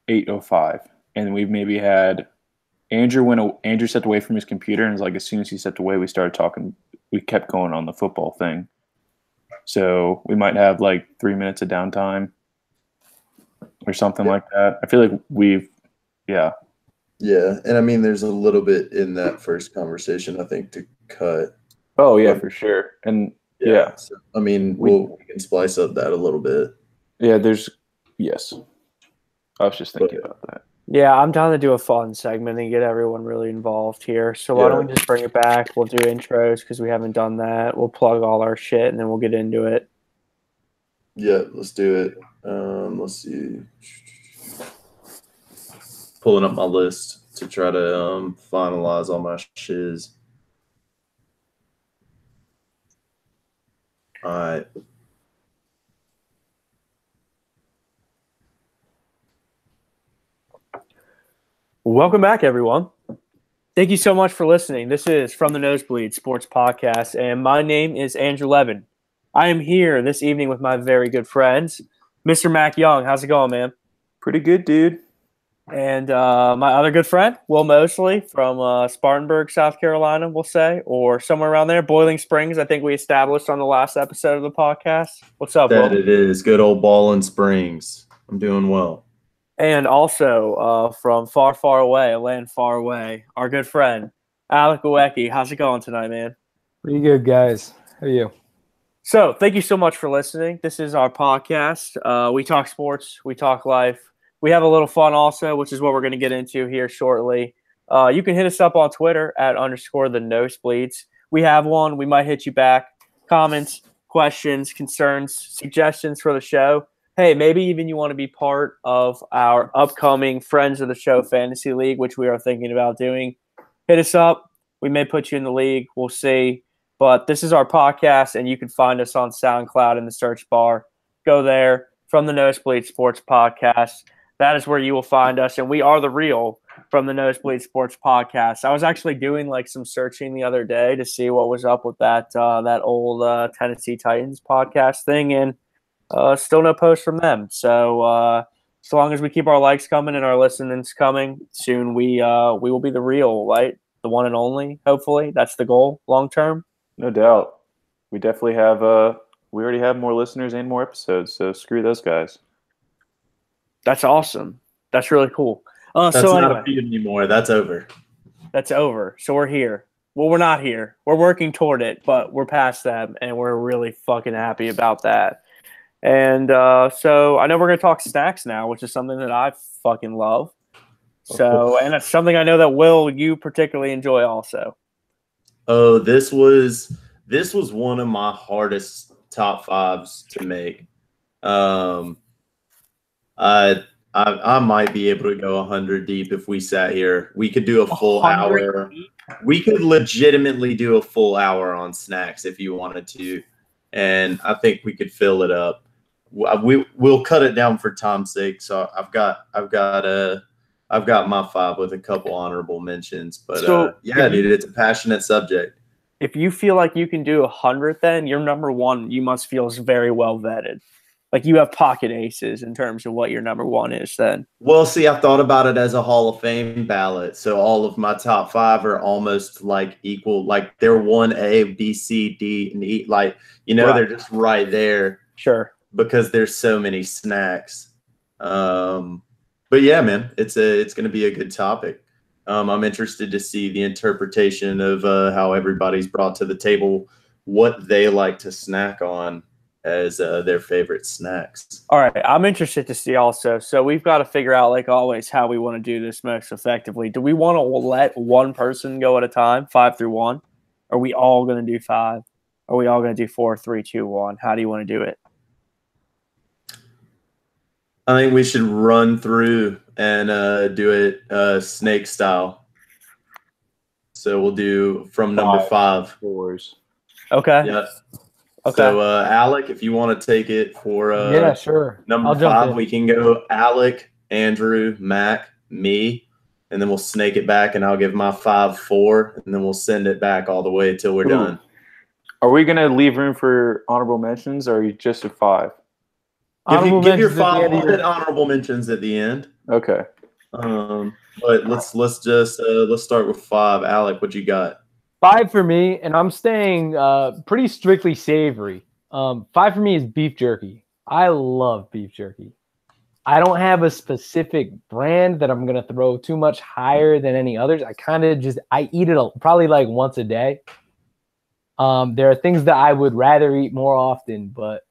8:05, and we've maybe had Andrew stepped away from his computer, and as soon as he stepped away, we started talking. We kept going on the football thing, so we might have 3 minutes of downtime or something like that. I feel like Yeah, and I mean, there's a little bit in that first conversation I think to cut. Oh yeah, for sure, and yeah. So, I mean, we can splice up that a little bit. Yeah, yes. I was just thinking about that. Yeah, I'm down to do a fun segment and get everyone really involved here. So why don't we just bring it back? We'll do intros because we haven't done that. We'll plug all our shit and then we'll get into it. Yeah, let's do it. Let's see. Pulling up my list to try to finalize all my shiz. All right. Welcome back, everyone. Thank you so much for listening. This is From the Nosebleeds Sports Podcast, and my name is Andrew Levin. I am here this evening with my very good friends, Mr. Mac Young. How's it going, man? Pretty good, dude. And my other good friend, Will Mosley from Spartanburg, South Carolina, we'll say, or somewhere around there. Boiling Springs, I think we established on the last episode of the podcast. What's up, Will? That it is. Good old Ballin' Springs. I'm doing well. And also from far, far away, a land far away, our good friend, Alec Uwecki. How's it going tonight, man? Pretty good, guys. How are you? So thank you so much for listening. This is our podcast. We talk sports. We talk life. We have a little fun also, which is what we're going to get into here shortly. You can hit us up on Twitter at _the Nosebleeds. We have one. We might hit you back. Comments, questions, concerns, suggestions for the show. Hey, maybe even you want to be part of our upcoming Friends of the Show Fantasy League, which we are thinking about doing. Hit us up. We may put you in the league. We'll see. But this is our podcast, and you can find us on SoundCloud in the search bar. Go there, From the Nosebleed Sports Podcast. That is where you will find us, and we are the real From the Nosebleed Sports Podcast. I was actually doing some searching the other day to see what was up with that old Tennessee Titans podcast thing, and still no post from them. So as long as we keep our likes coming and our listenings coming, soon we will be the real, right? The one and only, hopefully. That's the goal long term. No doubt. We definitely have we already have more listeners and more episodes, so screw those guys. That's awesome. That's really cool. That's so not anyway, a feud anymore. That's over. That's over. So we're here. Well, we're not here. We're working toward it, but we're past that, and we're really fucking happy about that. And so I know we're going to talk snacks now, which is something that I fucking love. So, and it's something I know that Will, you particularly enjoy also. Oh, this was one of my hardest top fives to make. I might be able to go 100 deep if we sat here. We could do a full hour. Deep? We could legitimately do a full hour on snacks if you wanted to, and I think we could fill it up. We'll cut it down for time's sake. So I've got my five with a couple honorable mentions, but dude, it's a passionate subject. If you feel like you can do 100, then your number one, you must feel is very well vetted. Like you have pocket aces in terms of what your number one is then. Well, see, I've thought about it as a Hall of Fame ballot. So all of my top five are almost equal. Like they're 1A, B, C, D, and E. Right. They're just right there. Sure. Because there's so many snacks. But yeah, man, it's going to be a good topic. I'm interested to see the interpretation of how everybody's brought to the table what they like to snack on as their favorite snacks. All right, I'm interested to see also. So we've got to figure out, like always, how we want to do this most effectively. Do we want to let one person go at a time, 5 through 1? Are we all going to do 5? Are we all going to do 4, 3, 2, 1? How do you want to do it? I think we should run through and do it snake style. So we'll do from number 5. Fours. Okay. Yeah. Okay. So Alec, if you want to take it for Yeah, sure. number I'll jump 5, in. we can go Alec, Andrew, Mac, me, and then we'll snake it back, and I'll give my 5, 4, and then we'll send it back all the way until we're done. Are we gonna leave room for honorable mentions, or are you just at 5? Give your mentions at the 5 end of your- honorable mentions at the end. Okay. But let's just let's start with 5. Alec, what you got? 5 for me, and I'm staying pretty strictly savory. 5 for me is beef jerky. I love beef jerky. I don't have a specific brand that I'm gonna throw too much higher than any others. I kind of I eat it probably like once a day. There are things that I would rather eat more often, but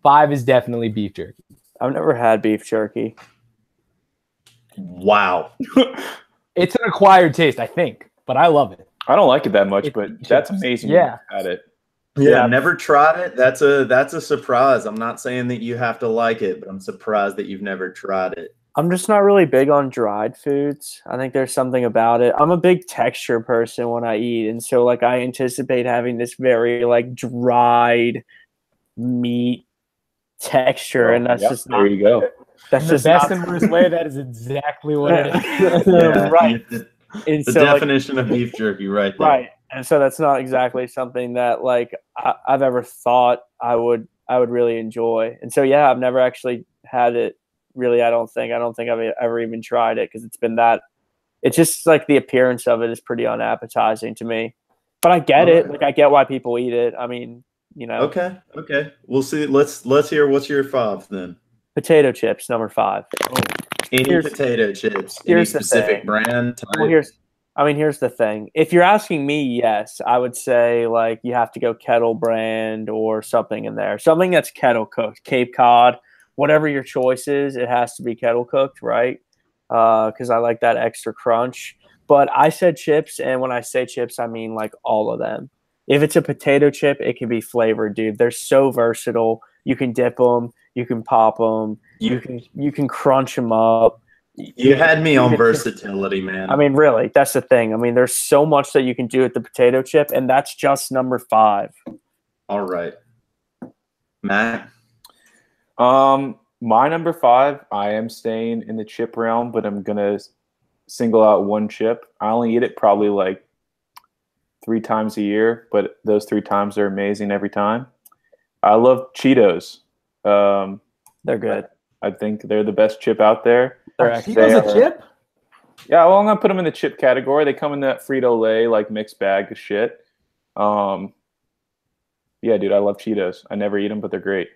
5 is definitely beef jerky. I've never had beef jerky. Wow. It's an acquired taste, I think, but I love it. I don't like it that much, but that's amazing. Yeah. You had it. Yeah, never tried it. That's a surprise. I'm not saying that you have to like it, but I'm surprised that you've never tried it. I'm just not really big on dried foods. I think there's something about it. I'm a big texture person when I eat, and so like I anticipate having this very like dried meat texture, and that's just there not, you go. that's In the just best not, and worst way, that is exactly what it is. Yeah, right. The And so, like, definition of beef jerky, right there. right, and so that's not exactly something that like I've ever thought I would really enjoy, and so yeah, I've never actually had it. Really, I don't think I've ever even tried it because it's been that. It's just like the appearance of it is pretty unappetizing to me, but I get it. Like I get why people eat it. I mean, you know. Okay. We'll see. Let's hear what's your 5 then. Potato chips, number 5. Any potato chips. Any here's the specific thing. brand type? Well, here's the thing. If you're asking me, yes, I would say like you have to go kettle brand or something in there. Something that's kettle cooked, Cape Cod, whatever your choice is, it has to be kettle cooked, right? Because I like that extra crunch. But I said chips, and when I say chips, I mean like all of them. If it's a potato chip, it can be flavored, dude. They're so versatile. You can dip them, you can pop them, you can crunch them up. You had me on versatility, man. I mean, really, that's the thing. I mean, there's so much that you can do with the potato chip, and that's just number 5. All right. Matt? My number 5, I am staying in the chip realm, but I'm gonna single out one chip. I only eat it probably like 3 times a year, but those 3 times are amazing every time. I love Cheetos. They're good. I think they're the best chip out there. Cheetos a chip? Yeah, well, I'm gonna put them in the chip category. They come in that Frito-Lay like mixed bag of shit. Yeah, dude, I love Cheetos. I never eat them, but they're great.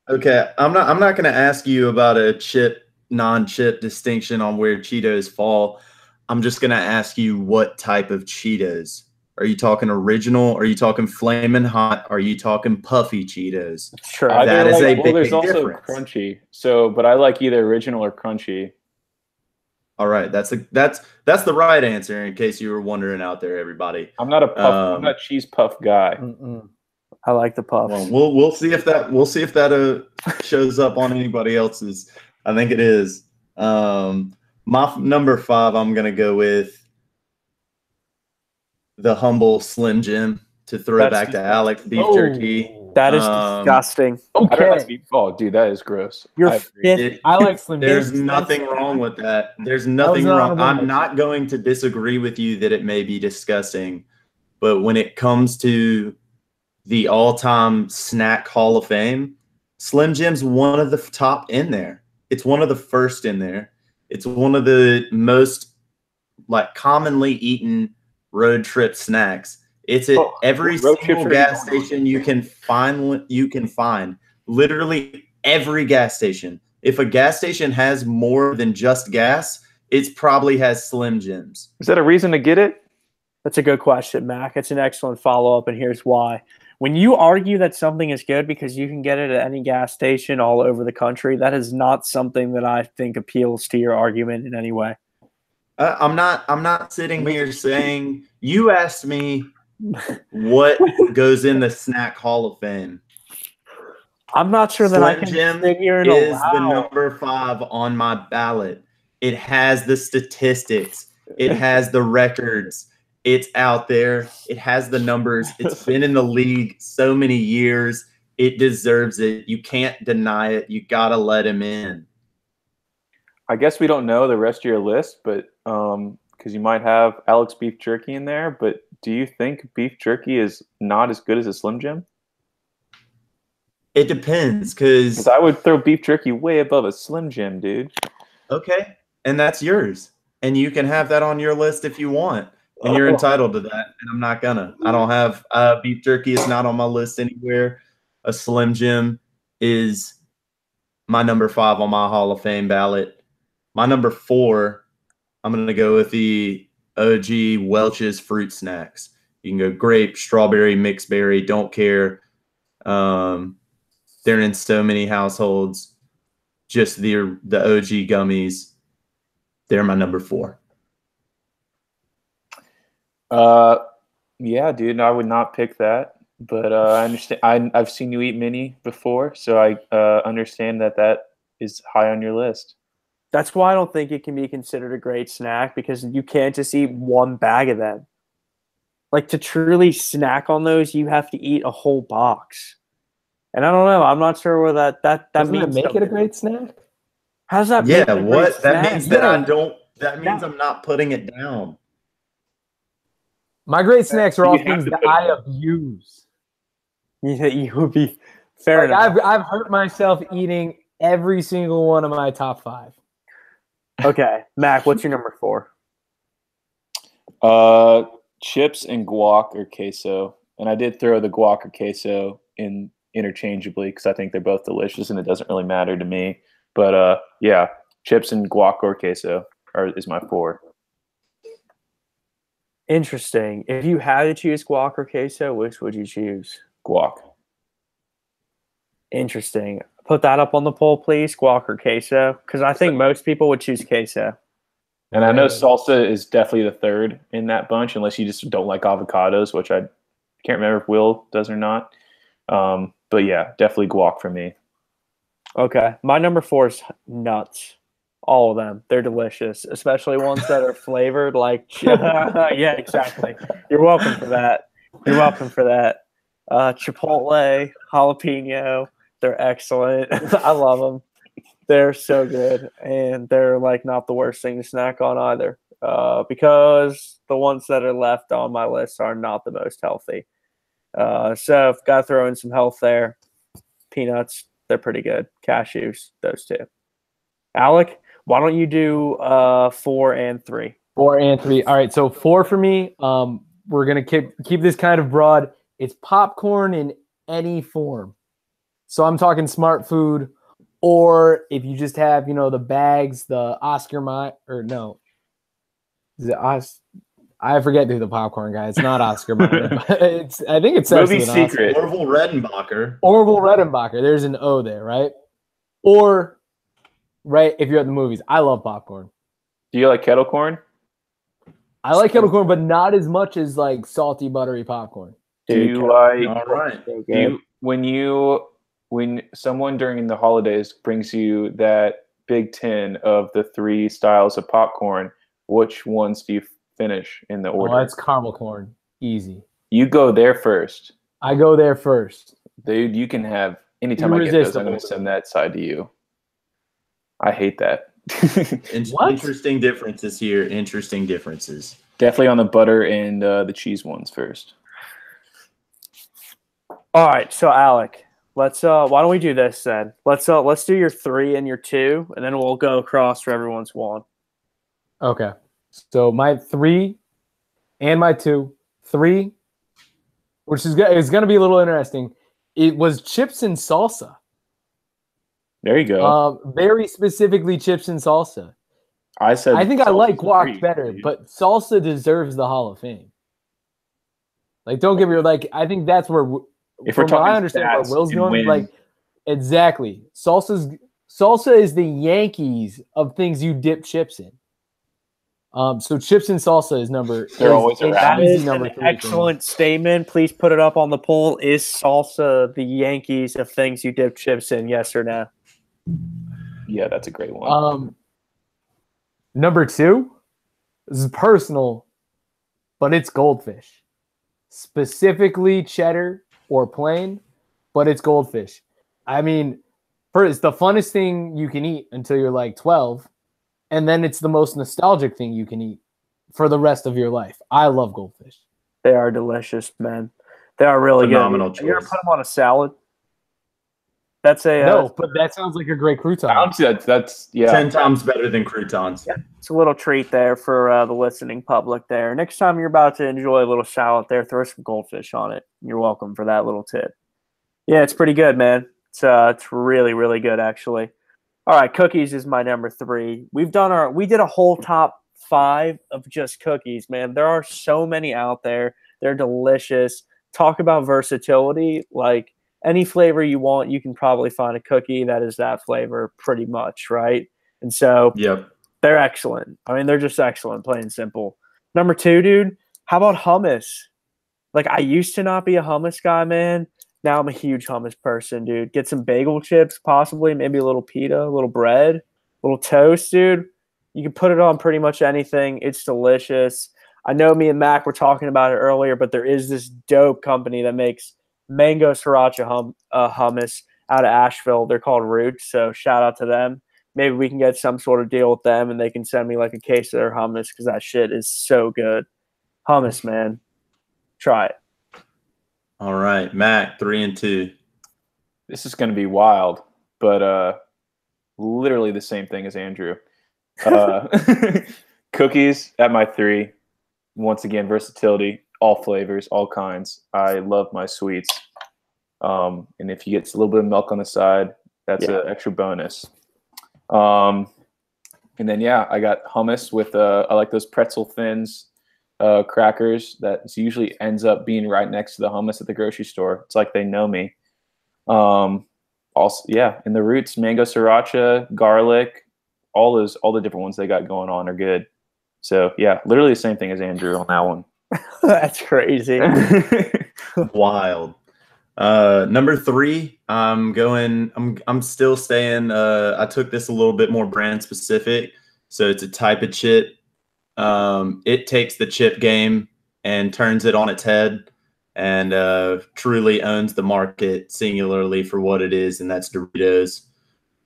Okay, I'm not going to ask you about a chip non-chip distinction on where Cheetos fall. I'm just going to ask you what type of Cheetos. Are you talking original? Are you talking flaming hot? Are you talking puffy Cheetos? Sure. That is a big there's also difference. crunchy. So, but I like either original or crunchy. All right, that's the right answer. In case you were wondering out there, everybody. I'm not a puff. I'm not a cheese puff guy. I like the puffs. Well, we'll see if that shows up on anybody else's. I think it is. My number 5, I'm gonna go with the humble Slim Jim to throw back to Alex beef jerky. That is disgusting. Okay. Oh, dude, that is gross. You're fit. I like Slim Jim. There's nothing wrong with that. There's nothing wrong. I'm not going to disagree with you that it may be disgusting, but when it comes to the all-time snack Hall of Fame, Slim Jim's one of the top in there. It's one of the first in there. It's one of the most like commonly eaten road trip snacks. It's at every single gas station you can find. Literally every gas station. If a gas station has more than just gas, it probably has Slim Jims. Is that a reason to get it? That's a good question, Mac. It's an excellent follow-up, and here's why. When you argue that something is good because you can get it at any gas station all over the country, that is not something that I think appeals to your argument in any way. I'm not sitting here saying, you asked me What goes in the snack Hall of Fame? I'm not sure that I Slim can Jim sit here and is the allow. number 5 on my ballot. It has the statistics. It has the records. It's out there. It has the numbers. It's been in the league so many years. It deserves it. You can't deny it. You got to let him in. I guess we don't know the rest of your list, but because you might have Alex Beef Jerky in there, but do you think beef jerky is not as good as a Slim Jim? It depends, Because because I would throw beef jerky way above a Slim Jim, dude. okay, and that's yours, and you can have that on your list if you want, and you're entitled to that. And I'm not gonna. I don't have beef jerky. Is not on my list anywhere. A Slim Jim is my number 5 on my Hall of Fame ballot. My number 4, I'm gonna go with the OG Welch's fruit snacks. You can go grape, strawberry, mixed berry. Don't care. They're in so many households. Just the OG gummies. They're my number 4. Yeah, dude, I would not pick that, but I understand. I've seen you eat mini before, so I understand that is high on your list. That's why I don't think it can be considered a great snack, because you can't just eat one bag of them. Like, to truly snack on those, you have to eat a whole box. And I don't know. I'm not sure where that Doesn't means that make it a something. great snack? How does that Yeah, make it a great what? That snack? means that I Yeah. don't. That means I'm not putting it down. My great snacks are all You have things to that put it I down. abuse. You would be fair Like enough. I've hurt myself eating every single one of my top 5. Okay, Mac, what's your number 4? Chips and guac or queso, and I did throw the guac or queso in interchangeably because I think they're both delicious, and it doesn't really matter to me. But yeah, chips and guac or queso is my 4. Interesting. If you had to choose guac or queso, which would you choose? Guac. Interesting. Put that up on the poll, please. Guac or queso? Because I think most people would choose queso. And I know salsa is definitely the 3rd in that bunch, unless you just don't like avocados, which I can't remember if Will does or not. But yeah, definitely guac for me. Okay. My number 4 is nuts. All of them. They're delicious, especially ones that are flavored like yeah, exactly. You're welcome for that. You're welcome for that. Chipotle, jalapeno, they're excellent. I love them. They're so good, and they're like not the worst thing to snack on either. Because the ones that are left on my list are not the most healthy. So I've got to throw in some health there. Peanuts, they're pretty good. Cashews, those two. Alec, why don't you do 4 and 3? 4 and 3. All right, so 4 for me. We're gonna keep this kind of broad. It's popcorn in any form. So I'm talking smart food, or if you just have, the bags, the Oscar Mayer, or no, is it I forget who the popcorn guy. It's not Oscar Mayer. But I think it's Movie secret. Orville Redenbacher. Orville Redenbacher. There's an O there, right? Or right, if you're at the movies, I love popcorn. Do you like kettle corn? I like kettle corn, but not as much as like salty, buttery popcorn. Do you like? All right. When someone during the holidays brings you that big tin of the 3 styles of popcorn, which ones do you finish in the order? Oh, that's caramel corn. Easy. You go there first. I go there first. Dude, you can have anytime I get those, I'm Irresistible. going to send that side to you. I hate that. What? Interesting differences here. Interesting differences. Definitely on the butter and the cheese ones first. All right, so Alec, let's why don't we do this then? Let's do your 3 and your 2, and then we'll go across for everyone's 1. Okay. So my 3 and my 2. 3, which is going to be a little interesting. It was chips and salsa. There you go. Very specifically chips and salsa. I think I like guac 3, better, dude. but salsa deserves the Hall of Fame. Like, don't get me wrong. I think that's where, If we're from what talking I understand where stats Will's and going. wins. Like, exactly. Salsa is the Yankees of things you dip chips in. So chips and salsa is They're always around. That easy is number an 3 for me. excellent statement. Please put it up on the poll. Is salsa the Yankees of things you dip chips in? Yes or no? Yeah, that's a great one. Number 2, this is personal, but it's goldfish. Specifically cheddar or plain, but it's goldfish. I mean, it's the funnest thing you can eat until you're like 12, and then it's the most nostalgic thing you can eat for the rest of your life. I love goldfish. They are delicious, man. They are really Phenomenal good. You ever choice. put them on a salad? That's a No, but that sounds like a great crouton. Honestly, that's 10 times better than croutons. Yeah, it's a little treat there for the listening public there. Next time you're about to enjoy a little salad there, throw some goldfish on it. You're welcome for that little tip. Yeah, it's pretty good, man. It's really, really good, actually. All right, cookies is my number 3. We did a whole top 5 of just cookies, man. There are so many out there. They're delicious. Talk about versatility. Like, any flavor you want, you can probably find a cookie that is that flavor pretty much, right? And so Yep. they're excellent. I mean, they're just excellent, plain and simple. Number 2, dude, how about hummus? Like, I used to not be a hummus guy, man. Now I'm a huge hummus person, dude. Get some bagel chips, possibly, maybe a little pita, a little bread, a little toast, dude. You can put it on pretty much anything. It's delicious. I know me and Mac were talking about it earlier, but there is this dope company that makes mango sriracha hummus out of Asheville. They're called Roots, so shout out to them. Maybe we can get some sort of deal with them, and they can send me like a case of their hummus because that shit is so good. Hummus, man. Try it. All right, Mac, 3 and 2. This is going to be wild, but literally the same thing as Andrew. Cookies at my 3. Once again, versatility, all flavors, all kinds. I love my sweets. And if you get a little bit of milk on the side, that's an extra bonus. And then, I got hummus with, I like those pretzel thins, crackers that usually ends up being right next to the hummus at the grocery store. It's like they know me. Also, in the Roots, mango sriracha, garlic, all the different ones they got going on are good. So literally the same thing as Andrew on that one. That's crazy. Wild. Number 3, I'm still staying. I took this a little bit more brand specific. So it's a type of chip. It takes the chip game and turns it on its head and truly owns the market singularly for what it is, and that's Doritos.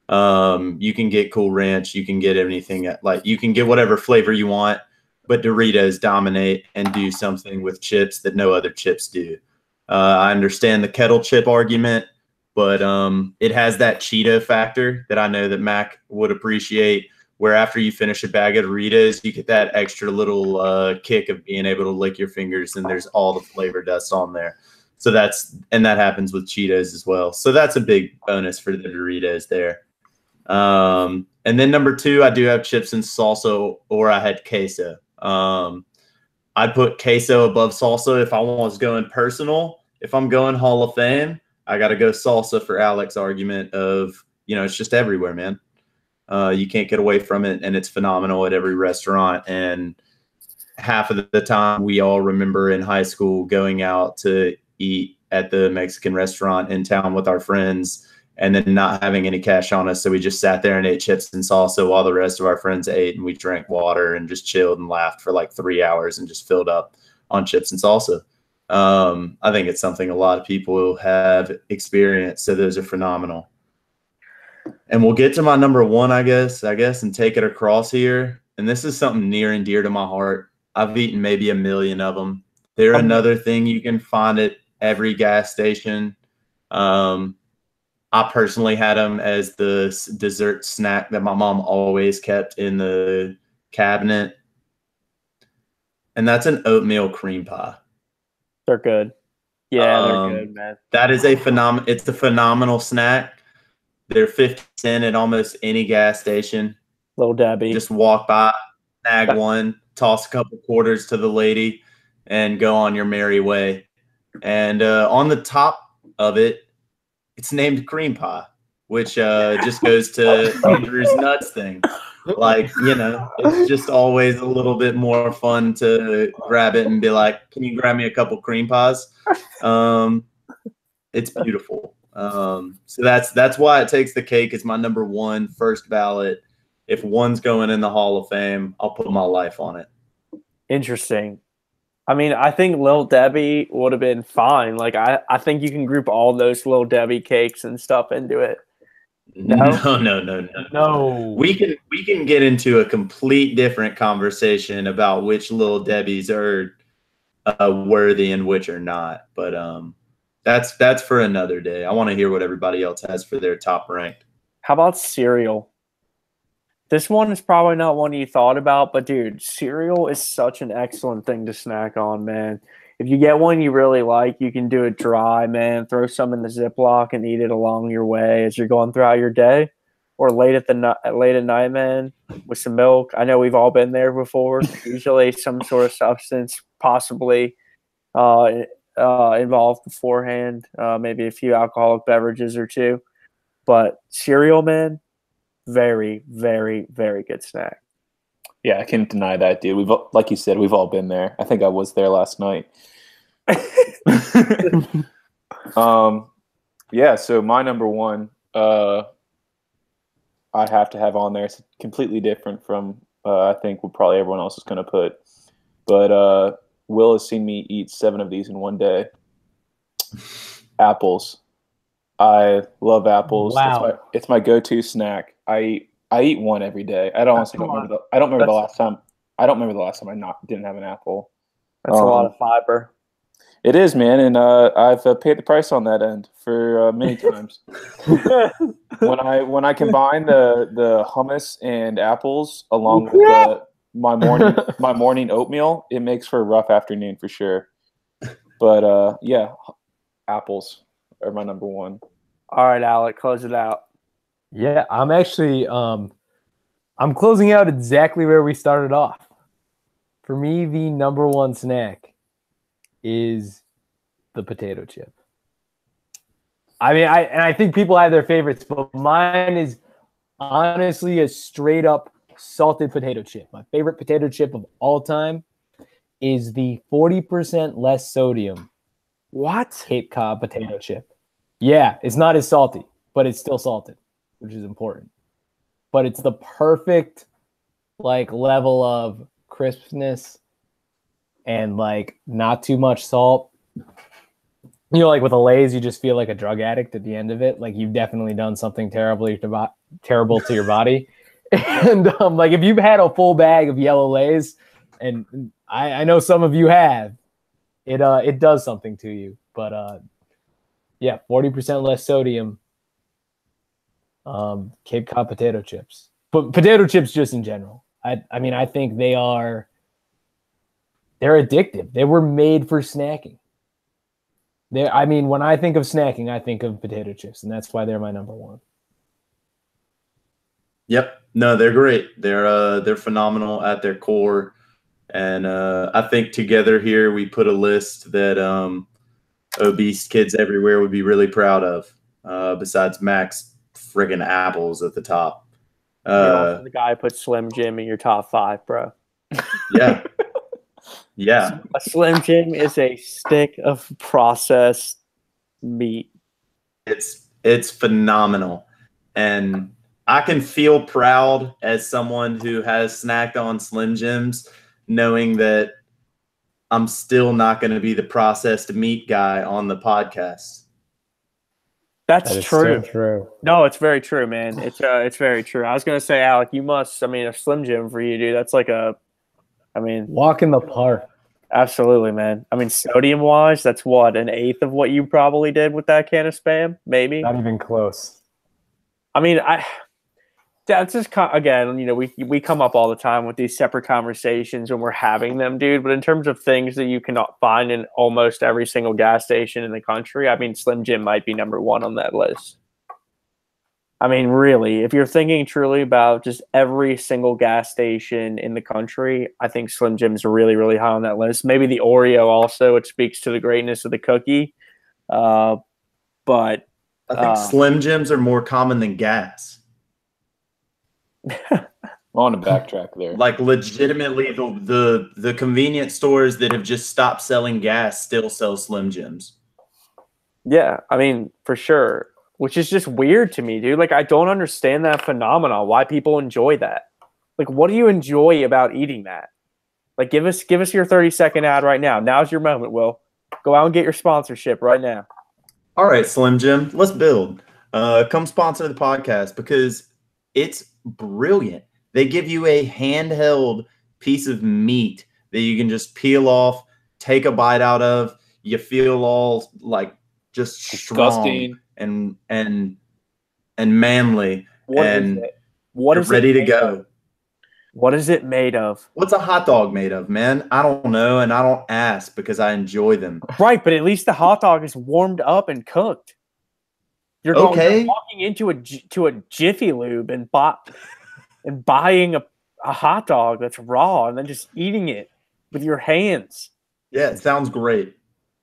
You can get Cool Ranch, you can get anything, like you can get whatever flavor you want, but Doritos dominate and do something with chips that no other chips do. I understand the kettle chip argument, but it has that Cheeto factor that I know that Mac would appreciate, where after you finish a bag of Doritos, you get that extra little kick of being able to lick your fingers and there's all the flavor dust on there. So that happens with Cheetos as well. So that's a big bonus for the Doritos there. And then number 2, I do have chips and salsa, or I had queso. I'd put queso above salsa if I was going personal. If I'm going Hall of Fame, I got to go salsa for Alex's argument of, it's just everywhere, man. You can't get away from it, and it's phenomenal at every restaurant. And half of the time we all remember in high school going out to eat at the Mexican restaurant in town with our friends and then not having any cash on us. So we just sat there and ate chips and salsa while the rest of our friends ate, and we drank water and just chilled and laughed for like 3 hours and just filled up on chips and salsa. I think it's something a lot of people have experienced. So those are phenomenal. And we'll get to my number 1, I guess, and take it across here. And this is something near and dear to my heart. I've eaten maybe 1 million of them. They're another thing you can find at every gas station. I personally had them as the dessert snack that my mom always kept in the cabinet. And that's an oatmeal cream pie. They're good. Yeah, they're good, man. That is it's a phenomenal snack. They're 50 cents at almost any gas station. Little Debbie. Just walk by, snag one, toss a couple quarters to the lady, and go on your merry way. And on the top of it, it's named cream pie, which just goes to Andrew's nuts thing. Like, it's just always a little bit more fun to grab it and be like, can you grab me a couple cream pies? It's beautiful. So that's why it takes the cake. It's my number one, first ballot. If one's going in the Hall of Fame, I'll put my life on it. Interesting. I mean, I think Lil Debbie would have been fine. Like, I think you can group all those Lil Debbie cakes and stuff into it. No. We can get into a complete different conversation about which Little Debbies are worthy and which are not. But that's for another day. I want to hear what everybody else has for their top ranked. How about cereal? This one is probably not one you thought about, but dude, cereal is such an excellent thing to snack on, man. If you get one you really like, you can do it dry, man. Throw some in the Ziploc and eat it along your way as you're going throughout your day, or late at night, man, with some milk. I know we've all been there before. Usually, some sort of substance, possibly involved beforehand. Maybe a few alcoholic beverages or two, but cereal, man. Very, very, very good snack. Yeah, I can't deny that, dude. Like you said, we've all been there. I think I was there last night. Yeah, so my number one, I have to have on there. It's completely different from I think what probably everyone else is going to put. But Will has seen me eat 7 of these in one day. Apples. I love apples. Wow. It's my go-to snack. I eat one every day. I don't remember the last time I didn't have an apple. That's a lot of fiber. It is, man, and I've paid the price on that end for many times. when I combine the hummus and apples along with my morning oatmeal, it makes for a rough afternoon for sure. But yeah, apples are my number one. All right, Alec, close it out. Yeah, I'm actually I'm closing out exactly where we started off. For me, the number one snack is the potato chip. I mean, I think people have their favorites, but mine is honestly a straight up salted potato chip. My favorite potato chip of all time is the 40% less sodium Cape Cod potato chip. Yeah, it's not as salty, but it's still salted, which is important. But it's the perfect level of crispness and not too much salt. Like with a Lay's, you just feel like a drug addict at the end of it. Like you've definitely done something terrible to your body. And if you've had a full bag of yellow Lay's, and I know some of you have, it does something to you. But yeah, 40% less sodium. Cape Cod potato chips, but potato chips just in general. I mean, I think they're addictive. They were made for snacking. When I think of snacking, I think of potato chips, and that's why they're my number one. Yep. No, they're great. They're phenomenal at their core. And I think together here we put a list that obese kids everywhere would be really proud of, besides Max friggin' apples at the top. You're also the guy who put Slim Jim in your top 5, bro. Yeah. Yeah. A Slim Jim is a stick of processed meat. It's phenomenal. And I can feel proud as someone who has snacked on Slim Jims, knowing that I'm still not going to be the processed meat guy on the podcast. That's true. So true. No, it's very true, man. It's very true. I was gonna say, Alec, you must. I mean, a Slim Jim for you, dude. That's walk in the park. Absolutely, man. I mean, sodium wise, that's what, 1/8 of what you probably did with that can of Spam, maybe. Not even close. I mean, that's just again, we come up all the time with these separate conversations when we're having them, dude. But in terms of things that you cannot find in almost every single gas station in the country, I mean, Slim Jim might be number one on that list. I mean, really, if you're thinking truly about just every single gas station in the country, I think Slim Jim's really, really high on that list. Maybe the Oreo also, which speaks to the greatness of the cookie. But I think Slim Jims are more common than gas. I want to backtrack there. Like legitimately, the convenience stores that have just stopped selling gas still sell Slim Jims. Yeah, I mean, for sure. Which is just weird to me, dude. Like, I don't understand that phenomenon. Why people enjoy that? Like, what do you enjoy about eating that? Like, give us your 30-second ad right now. Now's your moment, Will. Go out and get your sponsorship right now. All right, Slim Jim, let's build. Come sponsor the podcast because it's brilliant. They give you a handheld piece of meat that you can just peel off, take a bite out of. You feel all like just Disgusting. strong and manly. What and is it? What you're is ready it to go. What is it made of? What's a hot dog made of, man? I don't know, and I don't ask because I enjoy them. Right, but at least the hot dog is warmed up and cooked. You're walking into a Jiffy Lube and buying a hot dog that's raw and then just eating it with your hands. Yeah, it sounds great.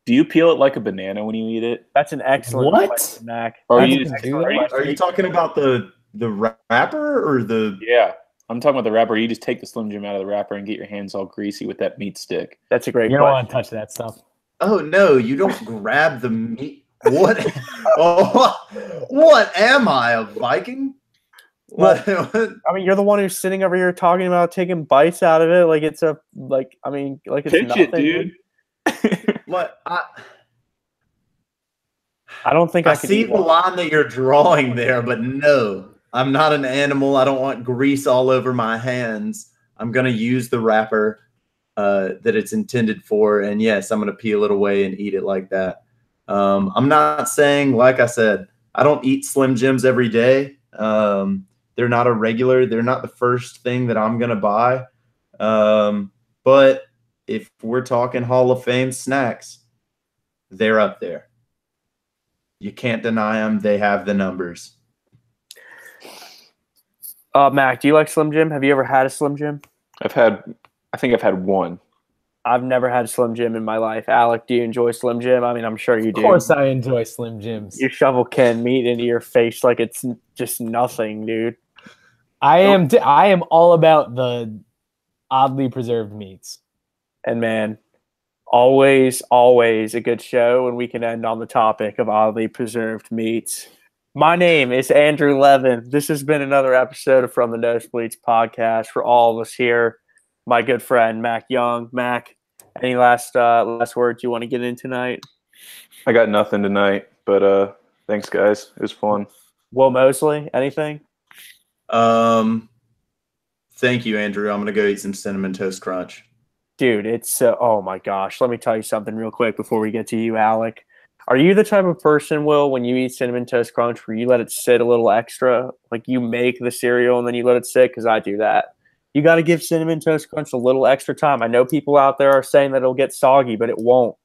Do you peel it like a banana when you eat it? That's an excellent question, Mac. Or Are you you just, do that? Are you talking about the wrapper or the? yeah, I'm talking about the wrapper. You just take the Slim Jim out of the wrapper and get your hands all greasy with that meat stick. That's a great You don't question. want to touch that stuff. Oh no, you don't grab the meat. What? What am I, a Viking? What? I mean, you're the one who's sitting over here talking about taking bites out of it, like it's it's Pitch nothing, it, dude. What? I don't think I I could see eat the one. line that you're drawing there, but no, I'm not an animal. I don't want grease all over my hands. I'm gonna use the wrapper that it's intended for, and yes, I'm gonna peel it away and eat it like that. I'm not saying, like I said, I don't eat Slim Jims every day. They're not a regular. They're not the first thing that I'm gonna buy. But if we're talking Hall of Fame snacks, they're up there. You can't deny them. They have the numbers. Mac, do you like Slim Jim? Have you ever had a Slim Jim? I think I've had one. I've never had Slim Jim in my life. Alec, do you enjoy Slim Jim? I mean, I'm sure you Of do. course, I enjoy Slim Jims. You shovel canned meat into your face like it's just nothing, dude. I am all about the oddly preserved meats. And man, always a good show, and we can end on the topic of oddly preserved meats. My name is Andrew Levin. This has been another episode of From the Nosebleeds podcast for all of us here. My good friend Mac Young. Mac, any last words you want to get in tonight? I got nothing tonight, but thanks guys. It was fun. Will Mosley, anything? Thank you, Andrew. I'm gonna go eat some Cinnamon Toast Crunch. Dude, it's oh my gosh. Let me tell you something real quick before we get to you, Alec. Are you the type of person, Will, when you eat Cinnamon Toast Crunch, where you let it sit a little extra? Like you make the cereal and then you let it sit? Because I do that. You got to give Cinnamon Toast Crunch a little extra time. I know people out there are saying that it'll get soggy, but it won't.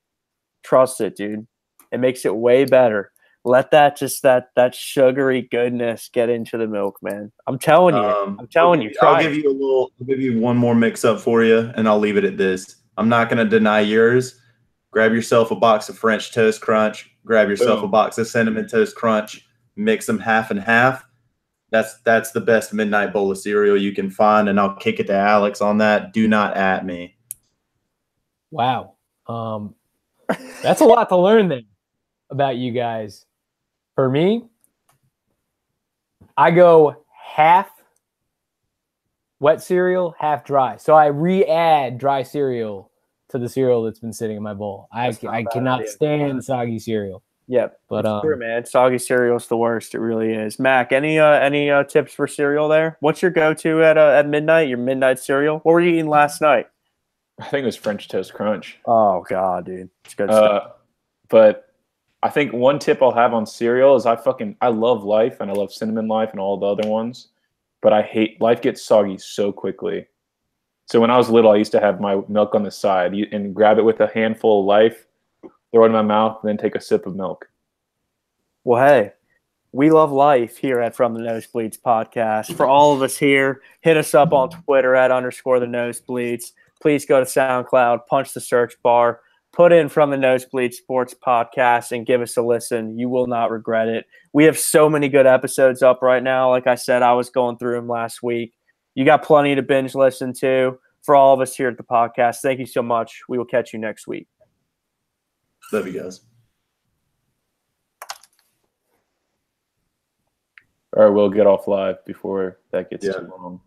Trust it, dude. It makes it way better. Let that sugary goodness get into the milk, man. I'm telling you. I'll give you one more mix up for you, and I'll leave it at this. I'm not gonna deny yours. Grab yourself a box of French Toast Crunch. Grab yourself a box of Cinnamon Toast Crunch. Mix them half and half. That's the best midnight bowl of cereal you can find, and I'll kick it to Alex on that. Do not at me. Wow. That's a lot to learn then about you guys. For me, I go half wet cereal, half dry. So I re-add dry cereal to the cereal that's been sitting in my bowl. I cannot stand soggy cereal. Yep, but it's true, man. Soggy cereal's the worst. It really is. Mac, any tips for cereal there? What's your go-to at midnight? Your midnight cereal? What were you eating last night? I think it was French Toast Crunch. Oh God, dude, it's good stuff. But I think one tip I'll have on cereal is I love Life and I love Cinnamon Life and all the other ones, but I hate Life gets soggy so quickly. So when I was little, I used to have my milk on the side and grab it with a handful of Life, throw it in my mouth, and then take a sip of milk. Well, hey, we love Life here at From the Nosebleeds podcast. For all of us here, hit us up on Twitter at _the Nosebleeds. Please go to SoundCloud, punch the search bar, put in From the Nosebleeds Sports Podcast, and give us a listen. You will not regret it. We have so many good episodes up right now. Like I said, I was going through them last week. You got plenty to binge listen to. For all of us here at the podcast, thank you so much. We will catch you next week. Love you guys. All right, we'll get off live before that gets Yeah. too long.